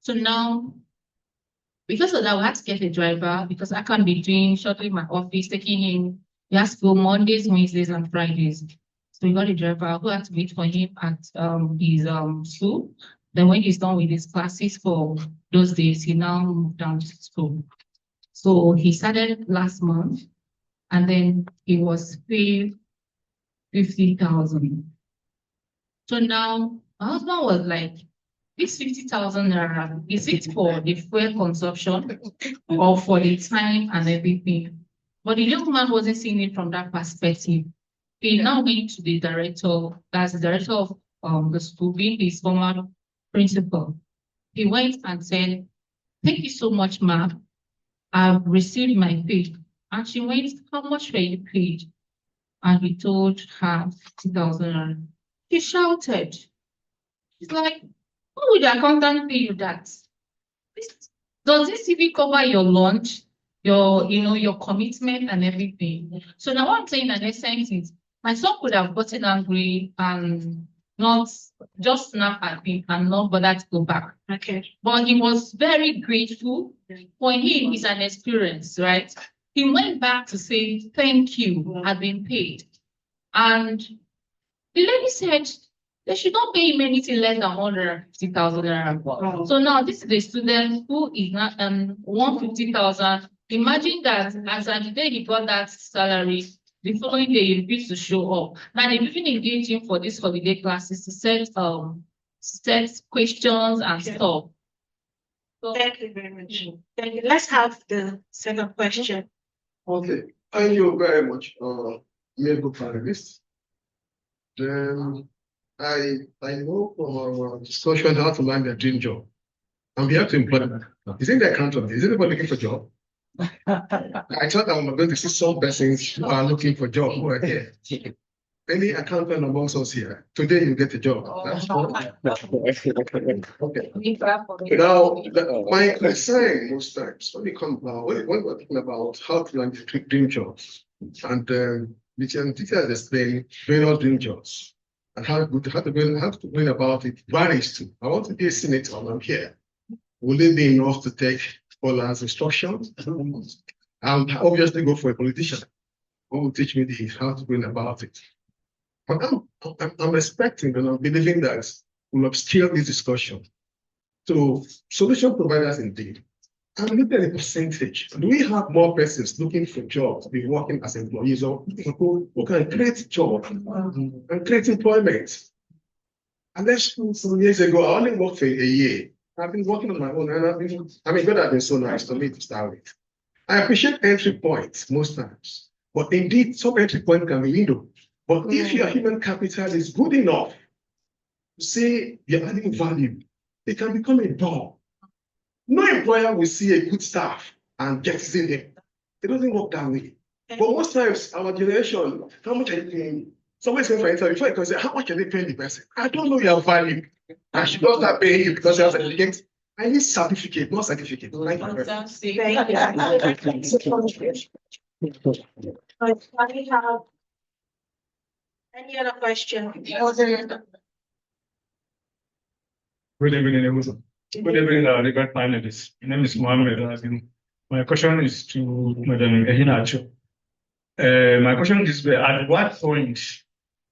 So now, because of that, we had to get a driver because I can't be doing shortly my office, taking him. He has to go Mondays, Wednesdays, and Fridays. So we got a driver who had to wait for him at his school. Then when he's done with his classes for those days, he now moved down to school. So he started last month, and then he was paid 50,000. So now My husband was like, this 50,000 naira, is it for the fuel consumption or for the time and everything? But the young man wasn't seeing it from that perspective. He now went to the director, that's the director of the school, being his former principal. He went and said, thank you so much, ma'am. I've received my pay. And she went, how much were you paid? And he told her 50,000. He shouted. It's like, who would the accountant pay you that? Does this even cover your lunch, your commitment and everything? So now what I'm saying in essence is my son could have gotten angry and not just snap at me and not bother to go back. Okay. But he was very grateful. For him, it's an experience, right? He went back to say, thank you, I've been paid. And the lady said, they should not pay him anything less than 150,000 naira. So now this is a student who is not 150,000. Imagine that as at the day he got that salary, the following day he refused to show up. Now they even engage him for these holiday classes to set questions and stuff. So, Thank you very much. Thank you. Let's have the second question. Okay, thank you very much, amiable panelists. Then I know from our discussion how to land their dream job. And we have to employ them. Isn't there accountant? Is anybody looking for a job? I thought I was going to see some persons who are looking for a job who are here. Any accountant amongst us here? Today you get a job. That's okay. Now, my concern most times when we come now, when we're talking about how to land dream jobs, and the teacher has explained various dream jobs and how to bring about it varies too. I want to be a senator and I'm here. Will it be enough to take Ola's instructions? And obviously go for a politician who will teach me how to bring about it. But I'm expecting and I'm believing that we'll upscale this discussion to solution providers indeed. And look at the percentage. Do we have more persons looking for jobs, be working as employees, or people who can create jobs and create employment? And that's some years ago, I only worked for a year. I've been working on my own, and God has been so nice to me to start with. I appreciate entry points most times, but indeed, some entry point can be window. But if your human capital is good enough to say you're adding value, it can become a door. No employer will see a good staff and gets in him. It doesn't work that way. But most times, our generation, how much are you paying? Someone's going for interview before you can say, how much are they paying the person? I don't know your value. I should not have paying you because you have a certificate. I need certificate, not certificate. Thank you very much. We have any other question? Good evening, everyone. Good evening, regard panelists. My name is Mohammed. My question is to Madam Ehinacho. My question is, at what point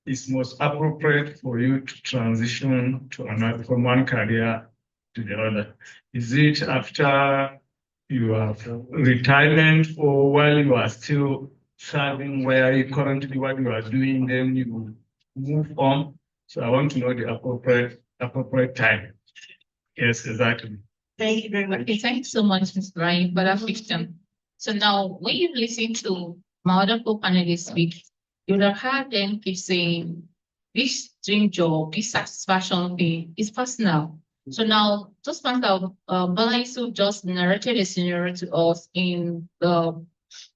is most appropriate for you to transition to another, from one career to the other? Is it after you have retirement or while you are still serving where you currently what you are doing, then you move on? So I want to know the appropriate time. Yes, exactly. Thank you very much. Okay, thanks so much, Ms. Brian, for that question. So now, when you listen to my other co-panelists speak, you would have heard them keep saying, this dream job, this satisfaction thing is personal. So now, just find out, Balaisu just narrated a scenario to us in the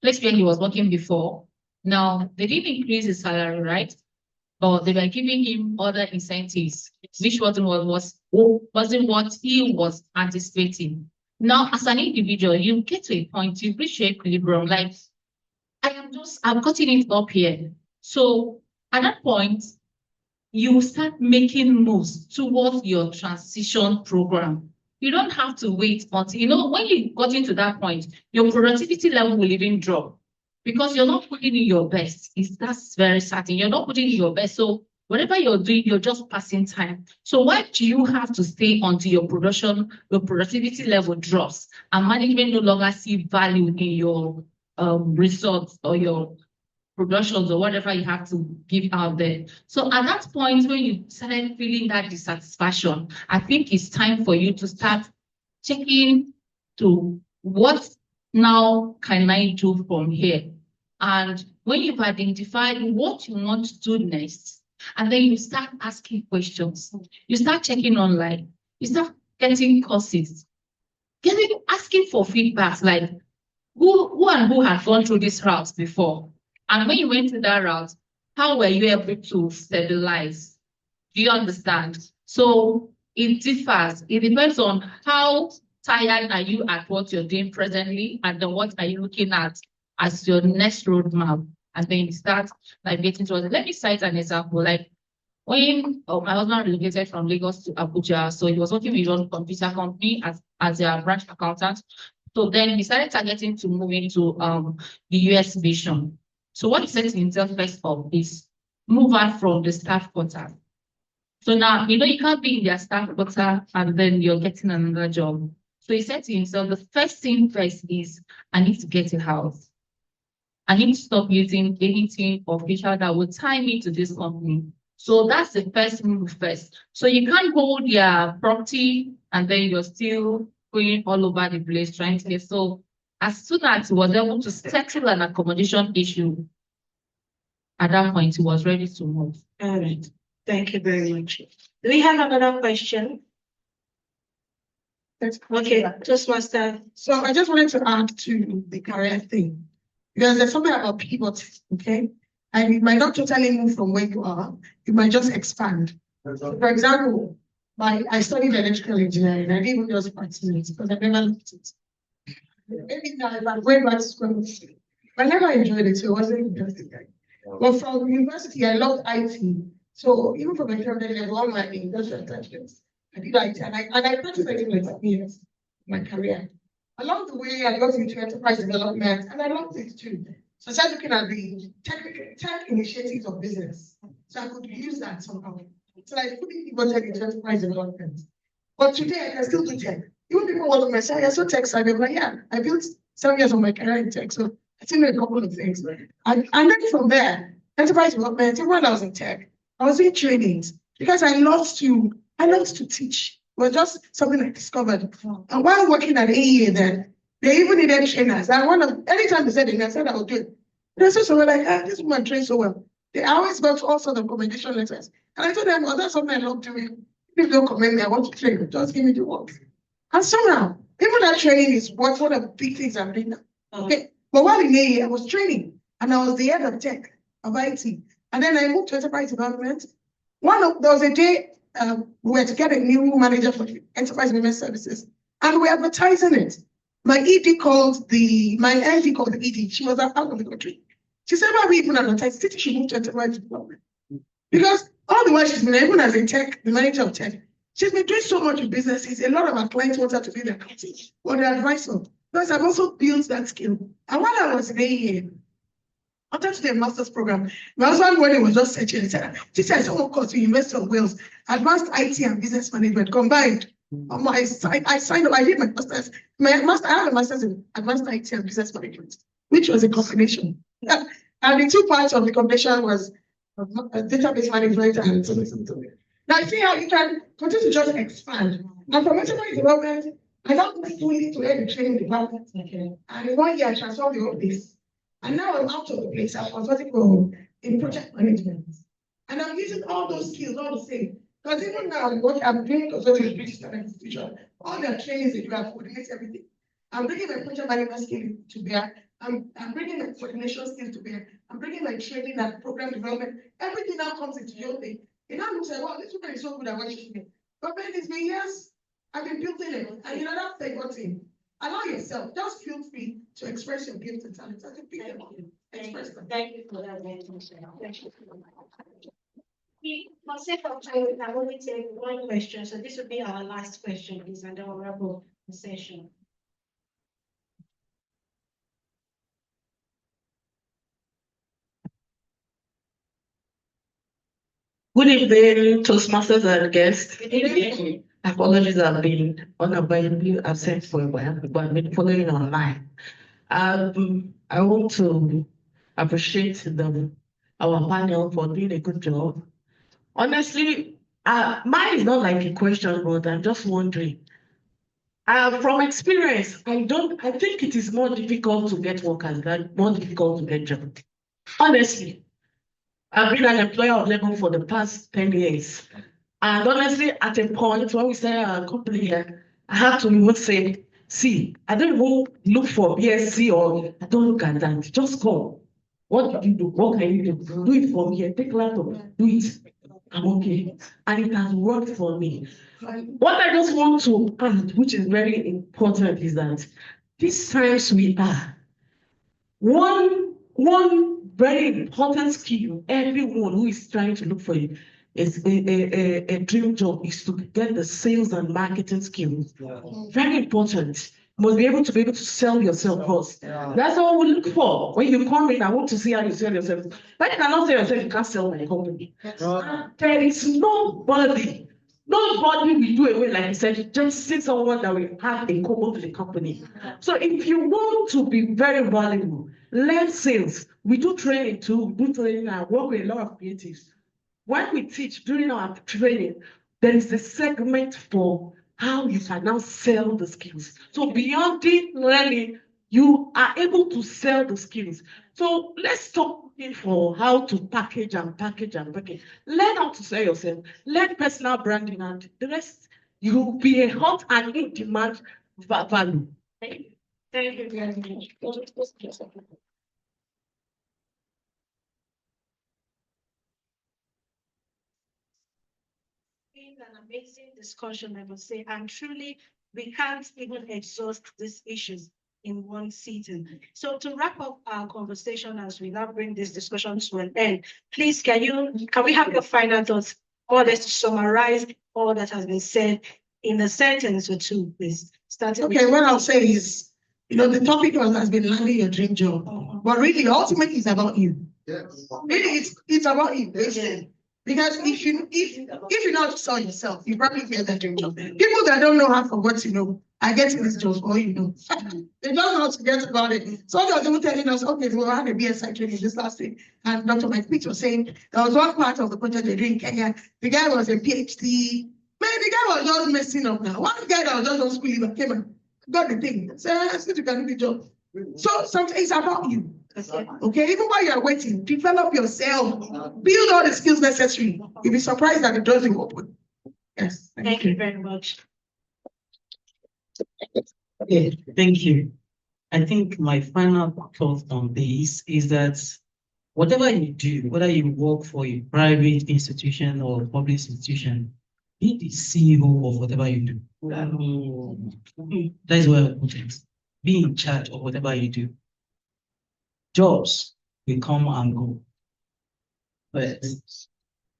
place where he was working before. Now, they didn't increase his salary, right? But they were giving him other incentives, which wasn't what he was anticipating. Now, as an individual, you get to a point, you reach your equilibrium, like, I've gotten it up here. So at that point, you start making moves towards your transition program. You don't have to wait until, when you got into that point, your productivity level will even drop because you're not putting in your best. That's very certain. You're not putting in your best. So whatever you're doing, you're just passing time. So why do you have to stay until your productivity level drops and management no longer see value in your results or your productions or whatever you have to give out there. So at that point, when you started feeling that dissatisfaction, I think it's time for you to start checking to what now can I do from here? And when you've identified what you want to do next, and then you start asking questions, you start checking online, you start getting courses, asking for feedback, like who and who had gone through this route before? And when you went through that route, how were you able to stabilize? Do you understand? So it differs. It depends on how tired are you at what you're doing presently, and then what are you looking at as your next roadmap. And then you start like getting towards it. Let me cite an example. Like when my husband relocated from Lagos to Abuja, so he was working with one computer company as a branch accountant. So then he started targeting to move into the US vision. So what he said to himself first of is move out from the staff quarter. So now, you can't be in their staff quarter and then you're getting another job. So he said to himself, the first thing first is I need to get a house. I need to stop using anything official that will tie me to this company. So that's the first move first. So you can't hold your property and then you're still going all over the place trying to get. So as soon as he was able to settle an accommodation issue, at that point he was ready to move. All right. Thank you very much. Do we have another question? Okay, Toastmaster. So I just wanted to add to the career thing, because there's something about pivot, okay? And it might not totally move from where you are, it might just expand. So for example, I studied electrical engineering. I didn't even just participate because I never looked at it. Maybe now if I went back to school, I never enjoyed it, so it wasn't interesting. But from university, I loved IT. So even from my career level, all my industrial attachments, I did IT, and I practiced IT like 7 years in my career. Along the way, I got into enterprise development, and I loved it too. So I started looking at the tech initiatives of business, so I could use that somehow. So I fully pivoted into enterprise development. But today, I can still do tech. Even people want to say, "You're so tech savvy." I'm like, yeah, I built 7 years of my career in tech, so I still know a couple of things. And then from there, enterprise development, even when I was in tech, I was doing trainings because I loved to teach. It was just something I discovered. And while working at AEA then, they even needed trainers. And anytime they said it, I said I would do it. They said, so we're like, this woman trains so well. They always got all sorts of commendation letters. And I told them, well, that's something I love doing. If you don't commend me, I want to train you. Just give me the work. And somehow, even that training is one of the big things I'm doing now. Okay. But while in AEA, I was training. And I was the head of tech, of IT. And then I moved to enterprise development. There was a day we were to get a new manager for enterprise development services, and we were advertising it. My ND called the ED. She was out of the country. She said, "Why we even advertise? City should move to enterprise development." Because all the while she's been, even as a tech, the manager of tech, she's been doing so much with businesses. A lot of our clients want her to be their coach or their advisor. Because I've also built that skill. And while I was in AEA, after the master's program, my husband, when he was just searching, he said, "Teacher, someone calls you University of Wales, advanced IT and business management combined." I signed up, I did my master's. I have a master's in advanced IT and business management, which was a combination. And the two parts of the combination was database management and something. Now, see how you can continue to just expand. And from enterprise development, I now went fully to the training department. And in 1 year, I transformed the whole place. And now I'm out of the place. I was working in project management. And I'm using all those skills all the same. Because even now, what I'm doing consulting with British Standard Institution, all their trainings they do, I coordinate everything. I'm bringing my project management skill to bear. I'm bringing my coordination skills to bear. I'm bringing my training and program development. Everything now comes into your thing. And now looks like, wow, this woman is so good at what she's doing. But then it's been years, I've been building it. And that's the good thing. Allow yourself, just feel free to express your gifts and talents. Express them. Thank you for that. For sake of time, we can only take one question. So this will be our last question, please, and then we'll wrap up the session. Good evening, Toastmasters and guests. Apologies, I've been unavailable, absent for a while, but I've been following online. I want to appreciate our panel for doing a good job. Honestly, mine is not like a question, but I'm just wondering. From experience, I think it is more difficult to get workers than more difficult to get jobs. Honestly, I've been an employer of labor for the past 10 years. And honestly, at a point when we say a company here, I have to even say, see, I don't even look for BSc or I don't look at that. Just go. What do you do? What can you do? Do it for me. Take laptop. Do it. I'm okay. And it has worked for me. What I just want to add, which is very important, is that these times we are, one very important skill everyone who is trying to look for is a dream job is to get the sales and marketing skills. Very important. You must be able to sell yourself first. That's all we look for. When you come in, I want to see how you sell yourself. But you cannot sell yourself, you can't sell my company. There is nobody will do away, like I said, just see someone that will have a common to the company. So if you want to be very valuable, learn sales. We do training too. We do training and work with a lot of creatives. When we teach during our training, there is a segment for how you can now sell the skills. So beyond the learning, you are able to sell the skills. So let's stop looking for how to package and package and package. Learn how to sell yourself. Learn personal branding, and the rest, you will be a hot and in demand value. Thank you. Thank you very much. An amazing discussion, I must say, and truly we can't even exhaust these issues in one sitting. So to wrap up our conversation as we now bring this discussion to an end, please can we have your final thoughts, or let's summarize all that has been said in a sentence or two, please. Okay, what I'll say is, the topic has been landing your dream job, but really, ultimately, it's about you. Yes. Really, it's about you. Because if you not saw yourself, you probably get that dream job. People that don't know half of what you know are getting this job, or they don't know how to get about it. So they're even telling us, okay, we had a BSI training this last week, and Dr. Mike Pitts was saying there was one part of the project they did in Kenya. The guy was a PhD. Man, the guy was just messing up now. One guy that was just on school leave came and got the thing. Said, I said you can do the job. So something is about you. Okay, even while you're waiting, develop yourself, build all the skills necessary. You'll be surprised that the doors will open. Yes. Thank you very much. Yeah, thank you. I think my final thought on this is that whatever you do, whether you work for a private institution or a public institution, be the CEO of whatever you do. That is where I put it. Be in charge of whatever you do. Jobs will come and go, but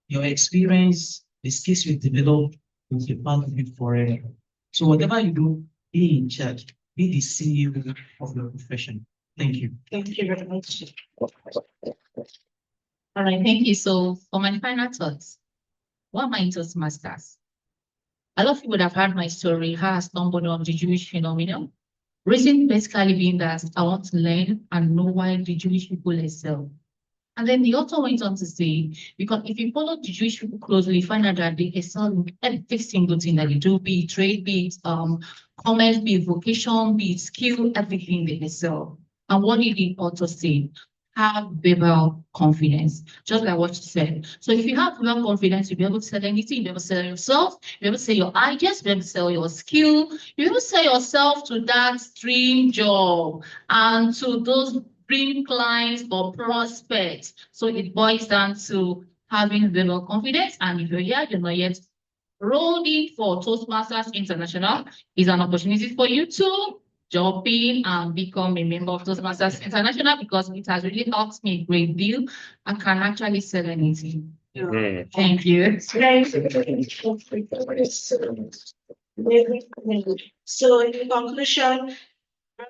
your experience, the skills you develop, will be part of it forever. So whatever you do, be in charge, be the CEO of your profession. Thank you. Thank you very much. All right, thank you. So for my final thoughts, what am I in Toastmasters? A lot of people would have heard my story, how I stumbled on the Jewish phenomenon. Reason basically being that I want to learn and know why the Jewish people excel. And then the author went on to say, because if you follow the Jewish people closely, you find out that they excel in every single thing that they do, be it trade, be it commerce, be it vocation, be it skill, everything they excel. And what did the author say? Have verbal confidence, just like what you said. So if you have verbal confidence, you'll be able to sell anything. You'll be able to sell yourself, you'll be able to sell your ideas, you'll be able to sell your skill, you'll be able to sell yourself to that dream job and to those dream clients or prospects. So it boils down to having verbal confidence. And if you're here, you're not yet rolled in for Toastmasters International, is an opportunity for you to jump in and become a member of Toastmasters International, because it has really helped me a great deal. I can actually sell anything. Thank you. So in conclusion,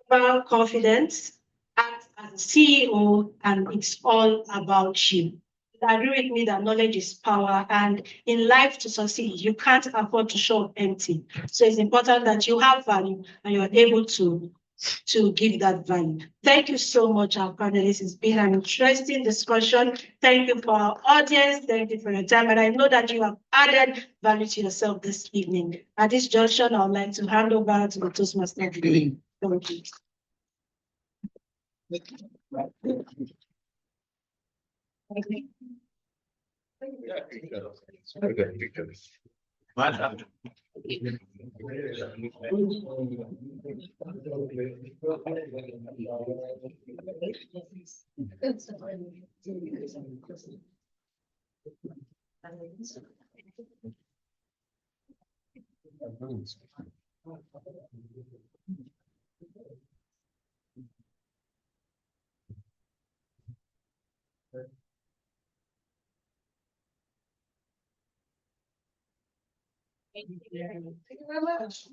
verbal confidence, act as a CEO, and it's all about you. You agree with me that knowledge is power, and in life to succeed, you can't afford to show up empty. So it's important that you have value and you're able to to give that value. Thank you so much, our panelists. It's been an interesting discussion. Thank you for our audience. Thank you for your time. And I know that you have added value to yourself this evening. At this junction, I would like to hand over to the Toastmaster. Thank you. Thank you very much.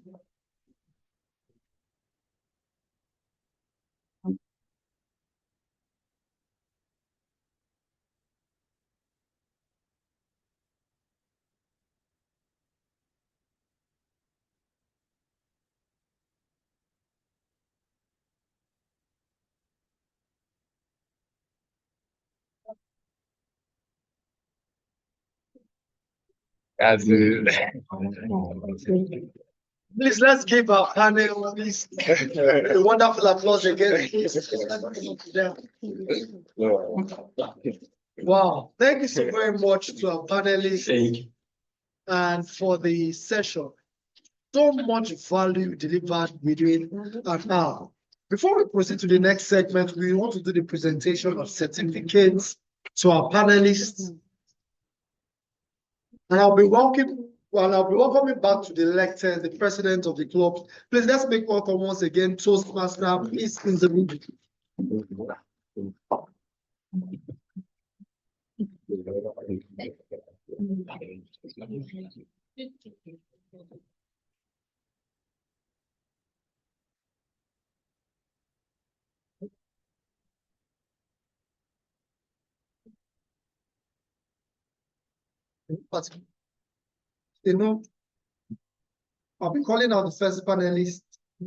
Please, let's give our panelists a wonderful applause again. Wow, thank you so very much to our panelists and for the session. So much value delivered within an hour. Before we proceed to the next segment, we want to do the presentation of certificates to our panelists. And I'll be welcoming back to the lectures, the president of the club. Please let's make welcome once again, Toastmaster, please in the room. But, I'll be calling out the first panelist,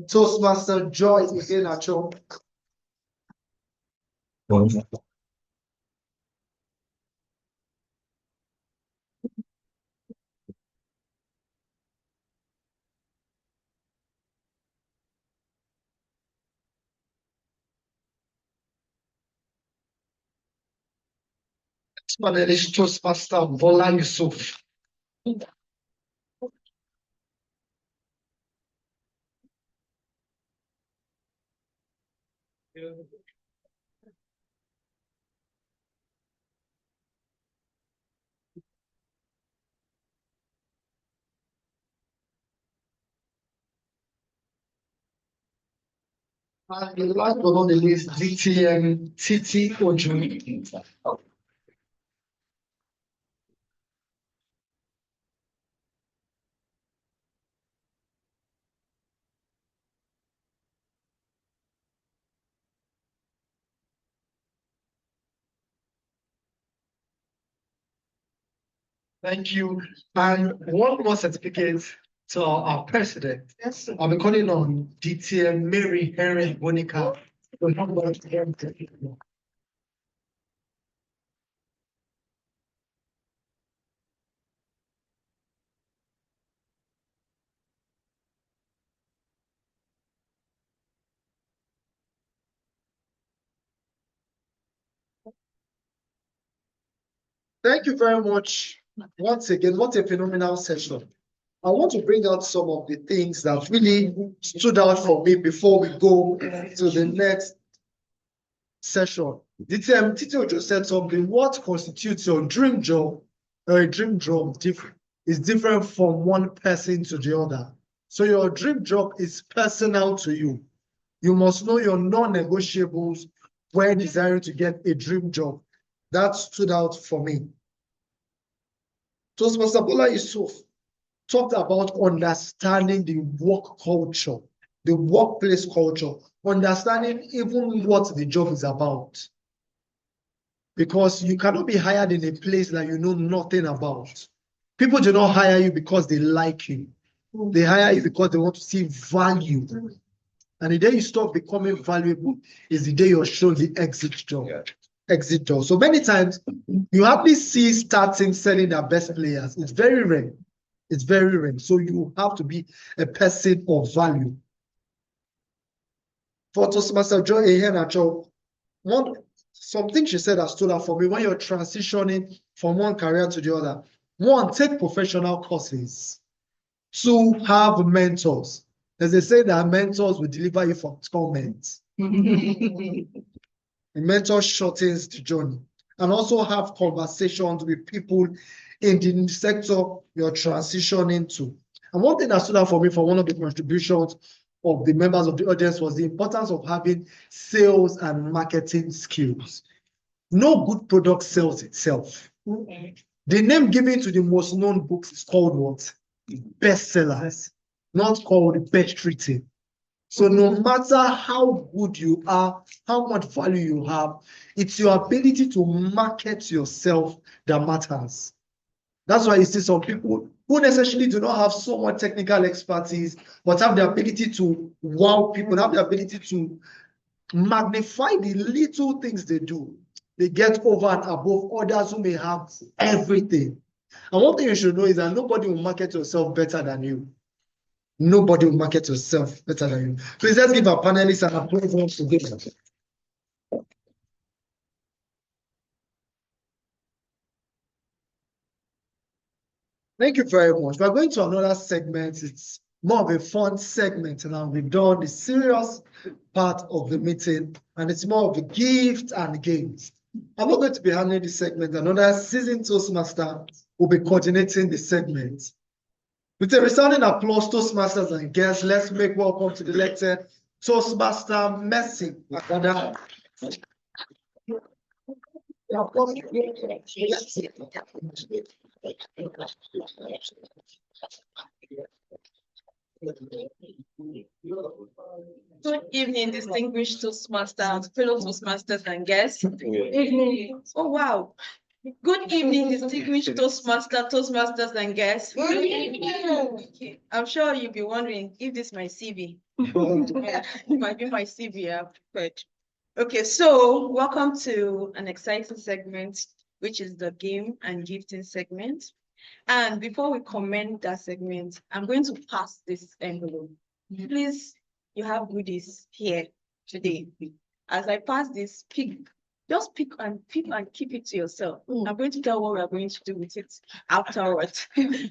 Toastmaster Joy Acho. Panelist Toastmaster Bola Yusuf. And the last but not the least, DTM Titi Ojo. Thank you. And one more certificate to our president. Yes, I'll be calling on DTM Mary Henry Bonica. Thank you very much. Once again, what a phenomenal session. I want to bring out some of the things that really stood out for me before we go to the next session. DTM Titi Ojo said something. What constitutes your dream job or a dream job is different from one person to the other. So your dream job is personal to you. You must know your non-negotiables when desiring to get a dream job. That stood out for me. Toastmaster Bola Yusuf talked about understanding the work culture, the workplace culture, understanding even what the job is about. Because you cannot be hired in a place that you know nothing about. People do not hire you because they like you. They hire you because they want to see value And the day you stop becoming valuable is the day you're shown the exit door. Yeah. Exit door. So many times you hardly see starting selling their best players. It's very rare. It's very rare. So you have to be a person of value. For Toastmaster Joy Ehenacho, something she said that stood out for me when you're transitioning from one career to the other. One, take professional courses. Two, have mentors. As they say that mentors will deliver you from torment. The mentor shortens the journey. And also have conversations with people in the sector you're transitioning to. And one thing that stood out for me from one of the contributions of the members of the audience was the importance of having sales and marketing skills. No good product sells itself. The name given to the most known books is called what? Bestsellers, not called best written. So no matter how good you are, how much value you have, it's your ability to market yourself that matters. That's why you see some people who necessarily do not have so much technical expertise, but have the ability to wow people, have the ability to magnify the little things they do. They get over and above others who may have everything. And one thing you should know is that nobody will market yourself better than you. Nobody will market yourself better than you. Please let's give our panelists an applause once again. Thank you very much. We're going to another segment. It's more of a fun segment now. We've done the serious part of the meeting, and it's more of the gift and games. I'm not going to be handling this segment. Another seasoned Toastmaster will be coordinating the segment. With a resounding applause, Toastmasters and guests, let's make welcome to the elected Toastmaster Mercy Akada. Good evening, distinguished Toastmasters, fellow Toastmasters and guests. Evening. Oh, wow. Good evening, distinguished Toastmasters and guests. Good evening. I'm sure you'll be wondering if this is my CV. It might be my CV I've prepared. Okay, so welcome to an exciting segment, which is the game and gifting segment. And before we comment that segment, I'm going to pass this envelope. Please, you have goodies here today. As I pass this, just pick and keep it to yourself. I'm going to tell what we're going to do with it afterwards.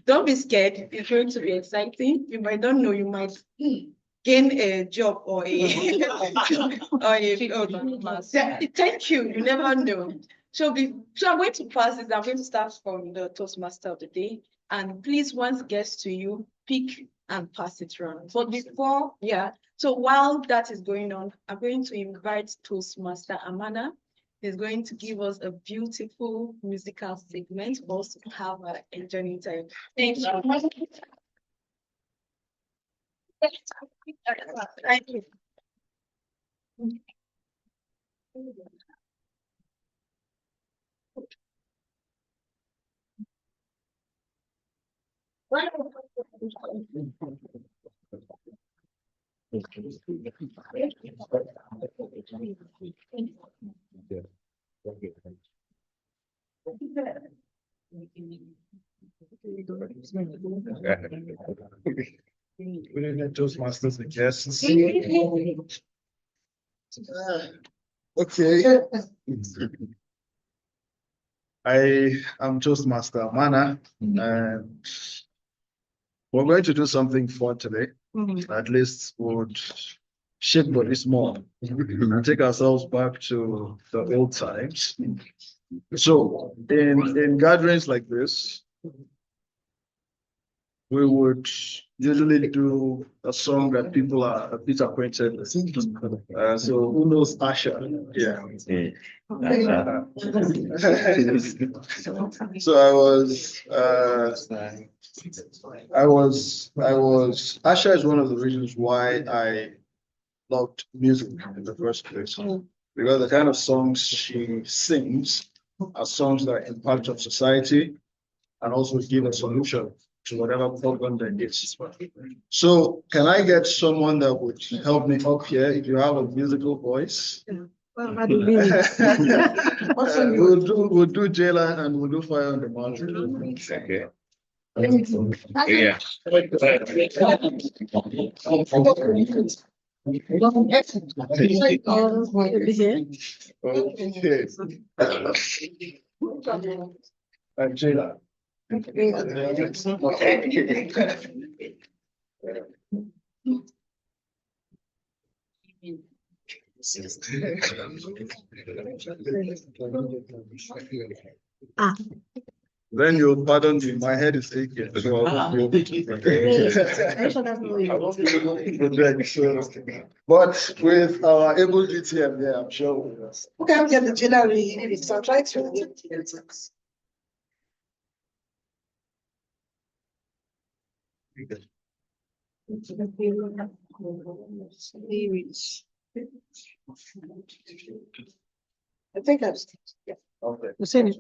Don't be scared. It's going to be exciting. You might not know, you might gain a job or a thank you. You never know. So I'm going to pass this. I'm going to start from the Toastmaster of the day. And please, once it gets to you, pick and pass it around. But before, so while that is going on, I'm going to invite Toastmaster Amana. He's going to give us a beautiful musical segment for us to have an enjoying time. Thank you. Thank you. Good evening, Toastmasters and guests. Okay. I am Toastmaster Amana, and we're going to do something fun today. At least would shake body small and take ourselves back to the old times. So in gatherings like this, we would usually do a song that people are a bit acquainted with. So who knows Asha? Yeah. So Asha is one of the reasons why I loved music in the first place. Because the kind of songs she sings are songs that impact on society and also give a solution to whatever program that is. So can I get someone that would help me up here if you have a musical voice? Well, how do you mean it? We'll do Jayla and we'll do Fire on the Mountain. Okay. Yeah. Jayla. Then you'll pardon me, my head is aching. So I won't be able to but with our able GTM, yeah, I'm sure we'll. Okay, I'll get the January, so I'll try to. I think I've. Yeah. Okay. We're singing.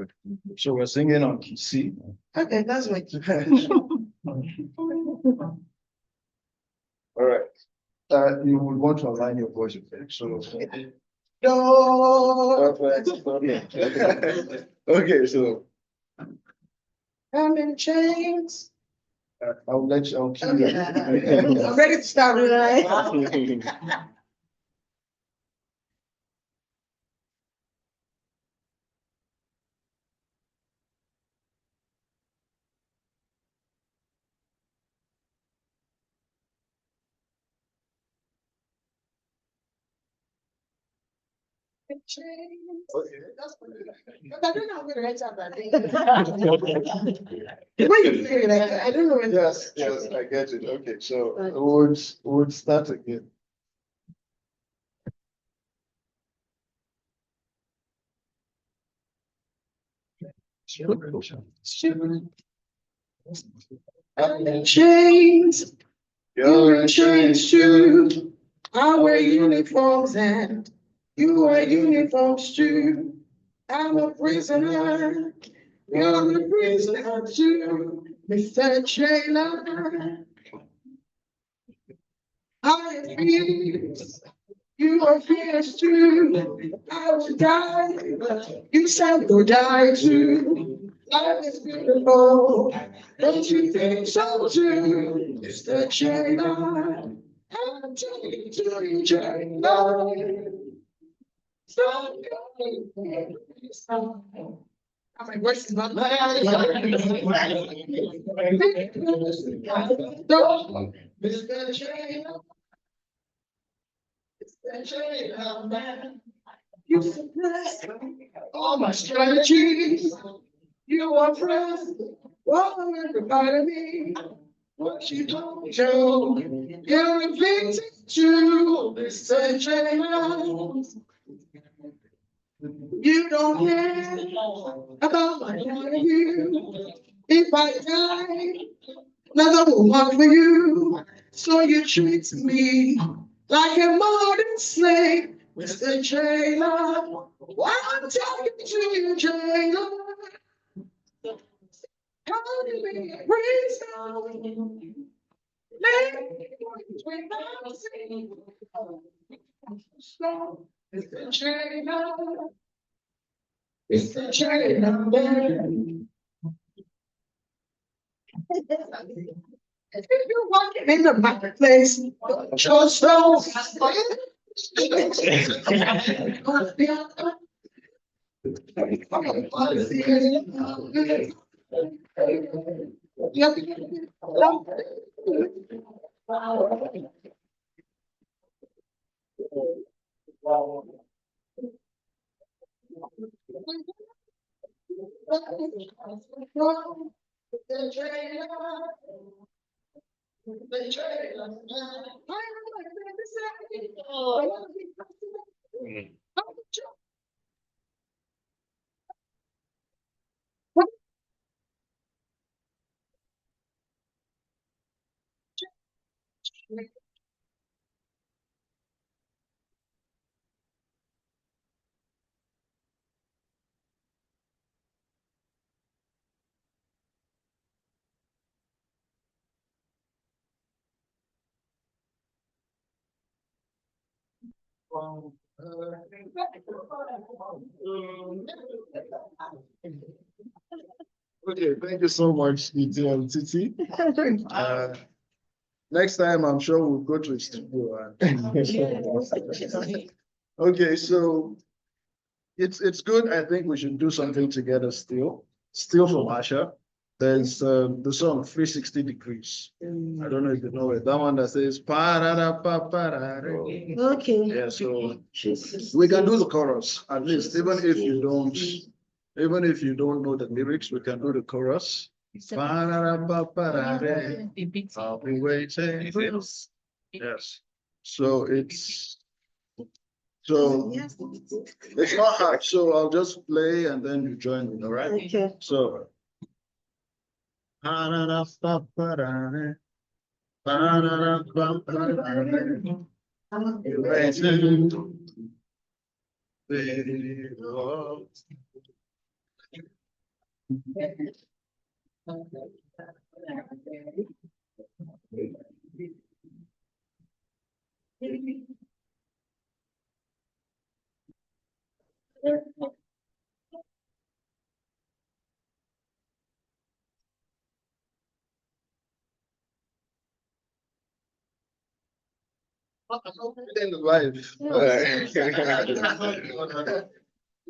So we're singing on key C. Okay, that's right. All right. You would want to align your voice with it. So. No. Okay, so. I'm in chains. I'll let you. Okay. I'm ready to start, right? But I don't know how to write out that thing. Why you feel like I don't know. Yes, I get it. Okay, so we'll start again. I'm in chains. You're in chains too. I wear uniforms and you wear uniforms too. I'm a prisoner. You're a prisoner too. Mr. Trailer. I am fierce. You are fierce too. I will die. You shall go die too. Life is beautiful. Don't you think so too? Mr. Trailer. I'm talking to you, Trailer. Stop going. Stop. My voice is not loud. Mr. Trailer. You suppress all my strategies. You are pressed. All everybody me. What you don't show. You're a victim to Mr. Trailer. You don't care about my point of view. If I die, another one for you. So you treat me like a modern slave, Mr. Trailer. Why I'm talking to you, Trailer? How do we praise God? Mr. Trailer. Mr. Trailer. If you're walking in the marketplace, just don't. Okay, thank you so much, Titi. Next time, I'm sure we'll go to a studio. Okay, so it's good. I think we should do something together still. Still from Asha. There's the song 360 Degrees. I don't know if you know it. That one that says Okay. yeah, so we can do the chorus at least, even if you don't know the lyrics, we can do the chorus. I'll be waiting. Yes. So it's not hard. So I'll just play and then you join me, all right? Okay. So in the life.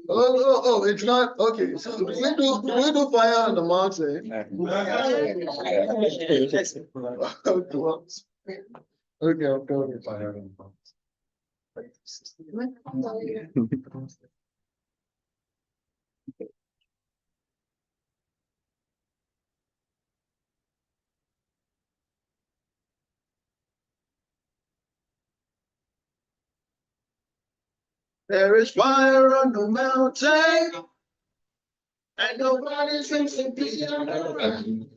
Oh, it's not okay. So do we do fire on the mountain? Okay, I'll go with fire on the mountain. There is fire on the mountain, and nobody seems to be around.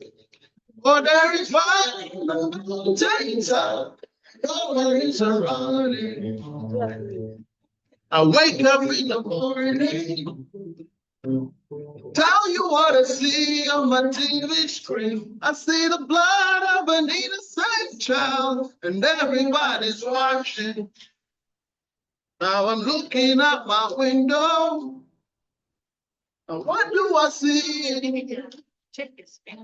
Oh, there is fire on the mountain top, nobody's around. I wake up in the morning, tell you what I see on my TV screen. I see the blood of an innocent child, and everybody's watching. Now I'm looking out my window. And what do I see?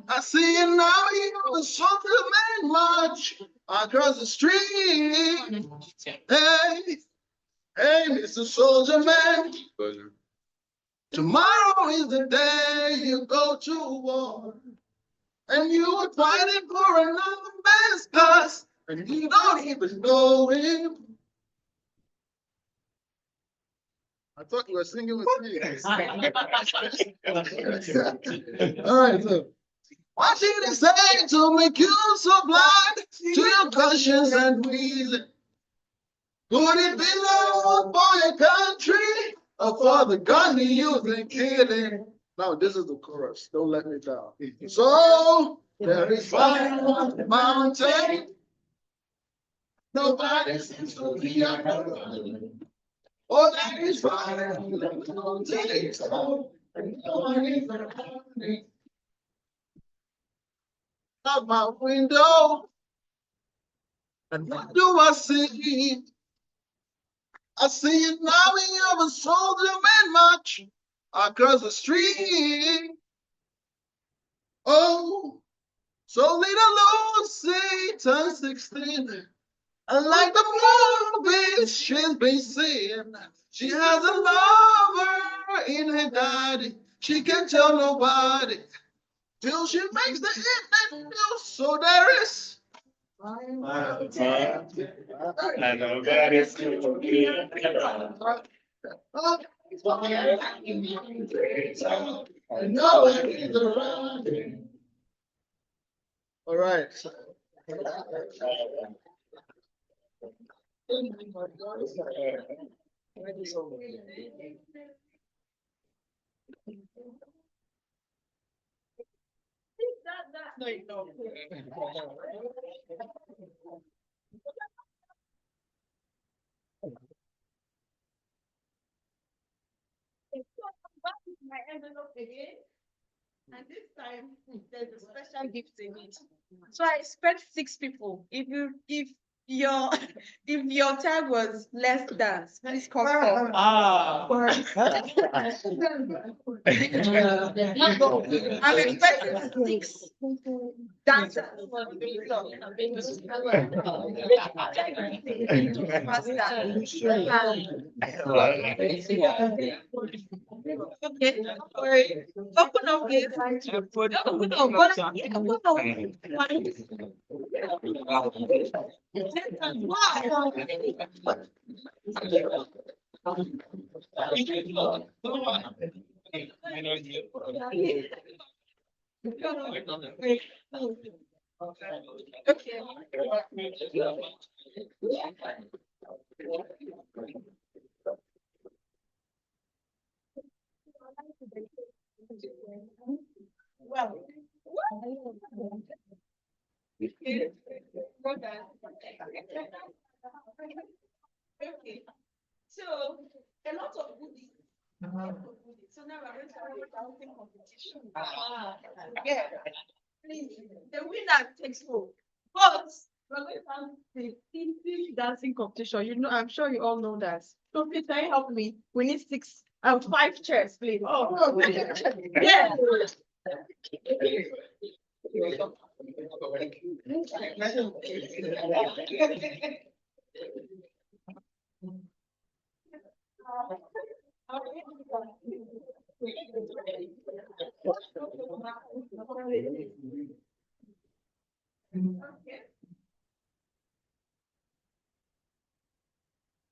I see an army of soldier men march across the street. Hey, hey, Mr. Soldier Man. Tomorrow is the day you go to war. And you are fighting for another man's cause. And you don't even know him. I thought you were singing with me. All right, so what did he say to make you so blind to your conscience and reason? Could it be love for your country or for the gun you've been killing? Now this is the chorus. Don't let me down. So there is fire on the mountain. Nobody seems to be around. Oh, that is fire on the mountain. And nobody's around me. Out my window, and what do I see? I see an army of a soldier men march across the street. Oh, so little Lucy turned 16. And like the movies she's been seeing, she has a lover in her daddy. She can tell nobody till she makes the evening news. So there is. And nobody's to be around. All right. My envelope again, and this time there's a special gift in it. So I expect 6 people. If your if your tag was less dance, please come up. I'm expecting 6 dancers. Okay, don't worry. Open up this. Open Okay. Well, okay. Okay. So a lot of goodies. So now we're going to have a dancing competition. Yeah. Please, the winner takes home. But we're going to have the easy dancing competition. You know, I'm sure you all know that. So please, can you help me? We need 5 chairs, please. Oh, yeah.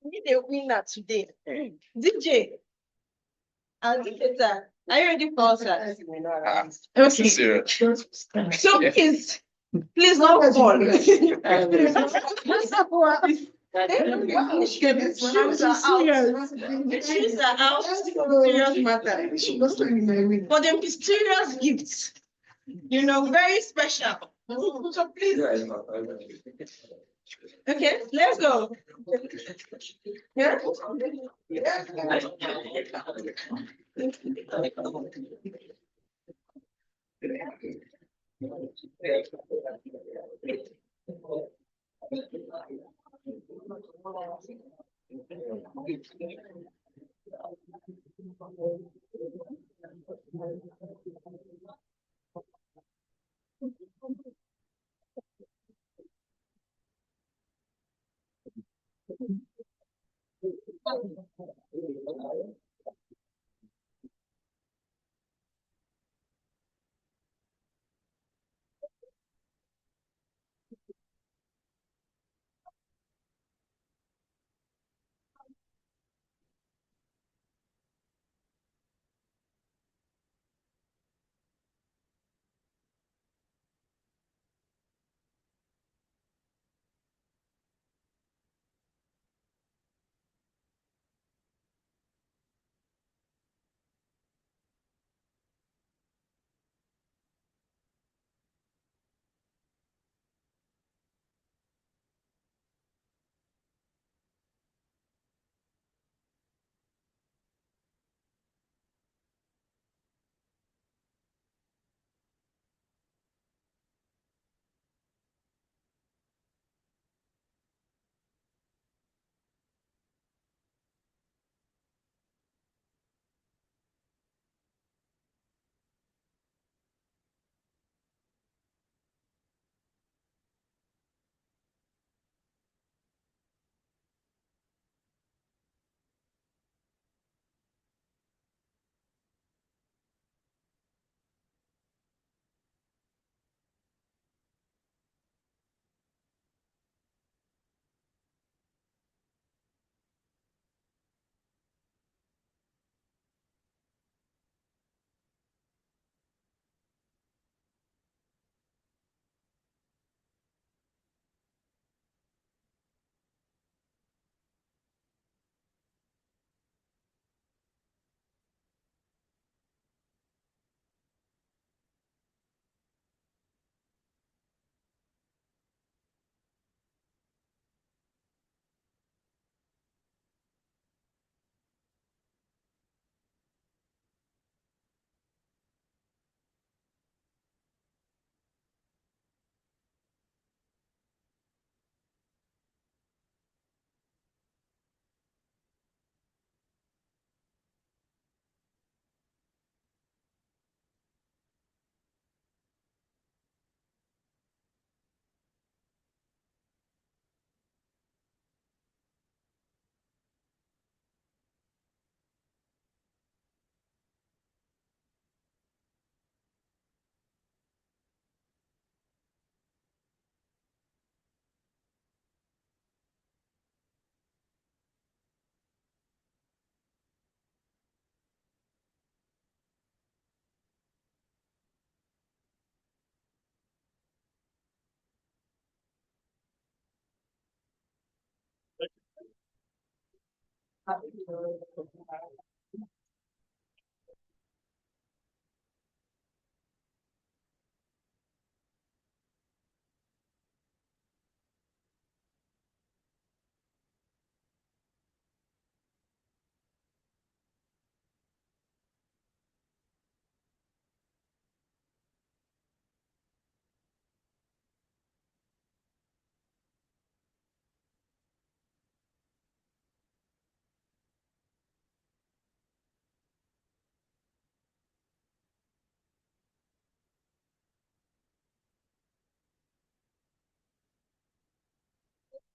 We need a winner today. DJ. I'll give it that. Are you ready for us? Okay. So please don't fall. Shoes are out. Serious matter. For the mysterious gifts, you know, very special. So please. Okay, let's go. Yeah.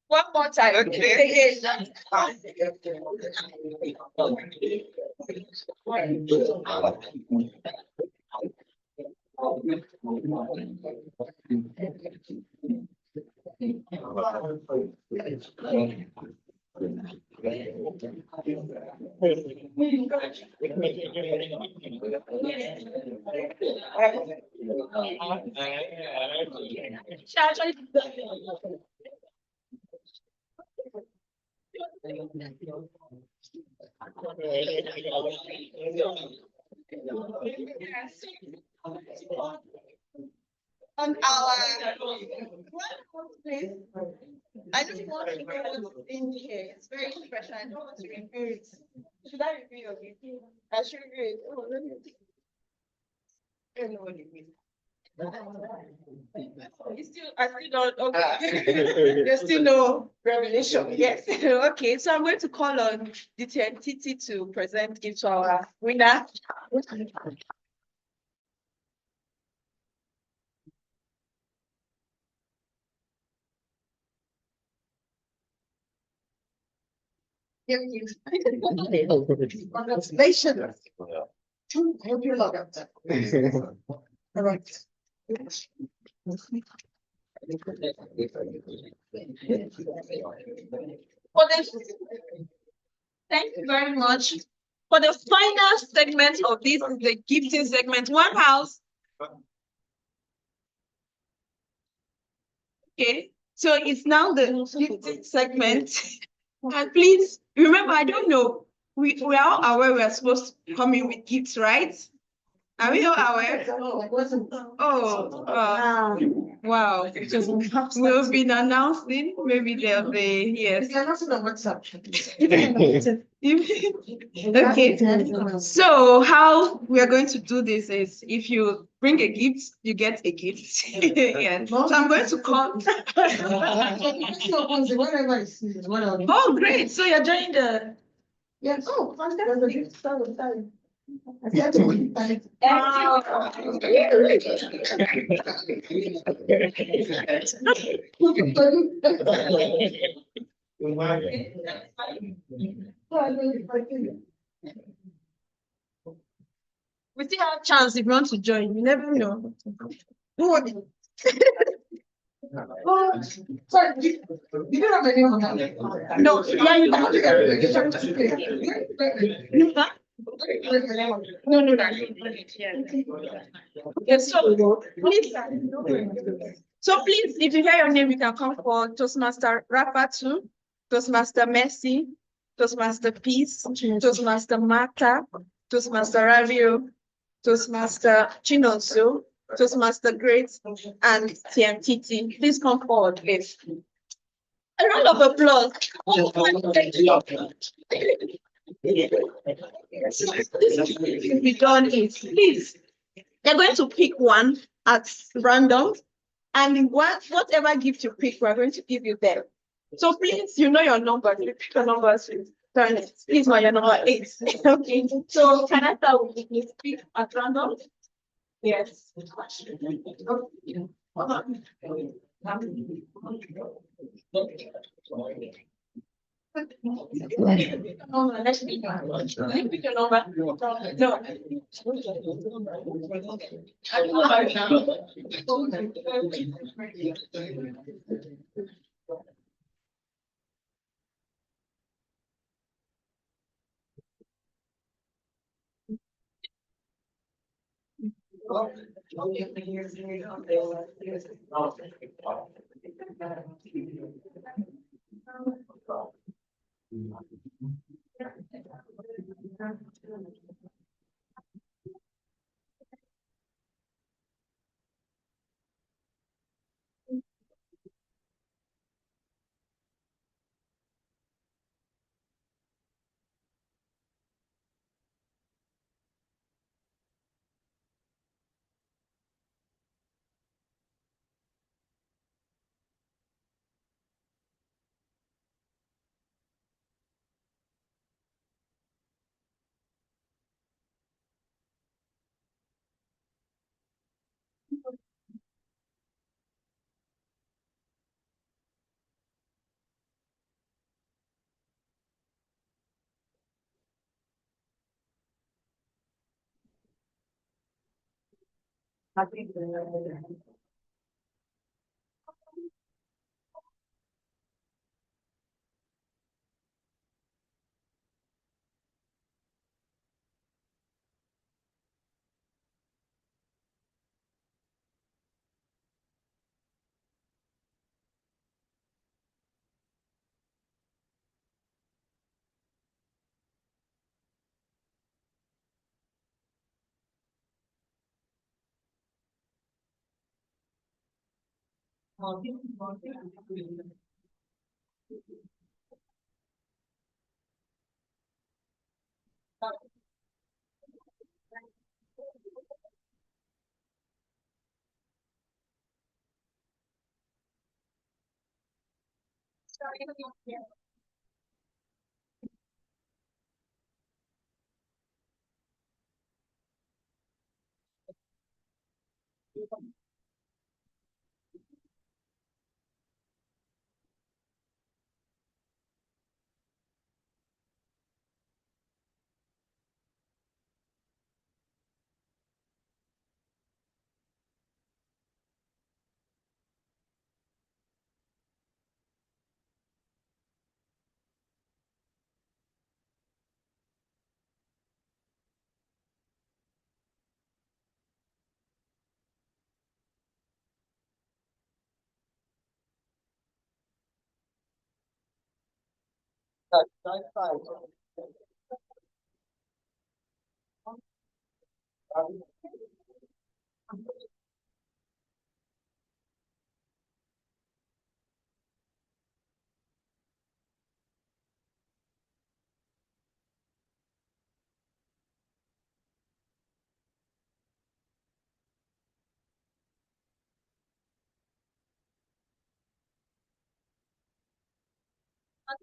One more time. Okay. On our place, I just want to know what's in here. It's very special. I don't want to review it. Should I review it? I should review it. Oh, let me. I don't know what it means. I still don't. Okay. There's still no revelation. Yes. Okay. So I'm going to call on the TNTT to present gift to our winner. Congratulations. Hope you love it. All right. Thank you very much. For the final segment of this is the gifting segment. One house. Okay, so it's now the gifting segment. And please remember, I don't know. We are all aware we are supposed to come in with gifts, right? Are we all aware? Oh, wow. We'll be announcing. Maybe there'll be, yes. Okay. So how we are going to do this is if you bring a gift, you get a gift. Yeah. So I'm going to call. Oh, great. So you're joining the. Yes. Oh, fantastic. Sorry. We still have a chance if you want to join. You never know. Oh, sorry, you don't have any on that? No, yeah, you have no. Yes, so please, if you hear your name, you can come for Toastmaster Rafa 2, Toastmaster Mercy, Toastmaster Peace, Toastmaster Martha, Toastmaster Ravio, Toastmaster Chinonso, Toastmaster Great, and TMTT. Please come forward, please. A round of applause. Be done it, please. They're going to pick one at random, and whatever gift you pick, we're going to give you them. So please, you know your number. You pick your numbers. Turn it. Please, your number 8. Okay. So can I start with you? Pick at random. Yes. Let's pick your number. No.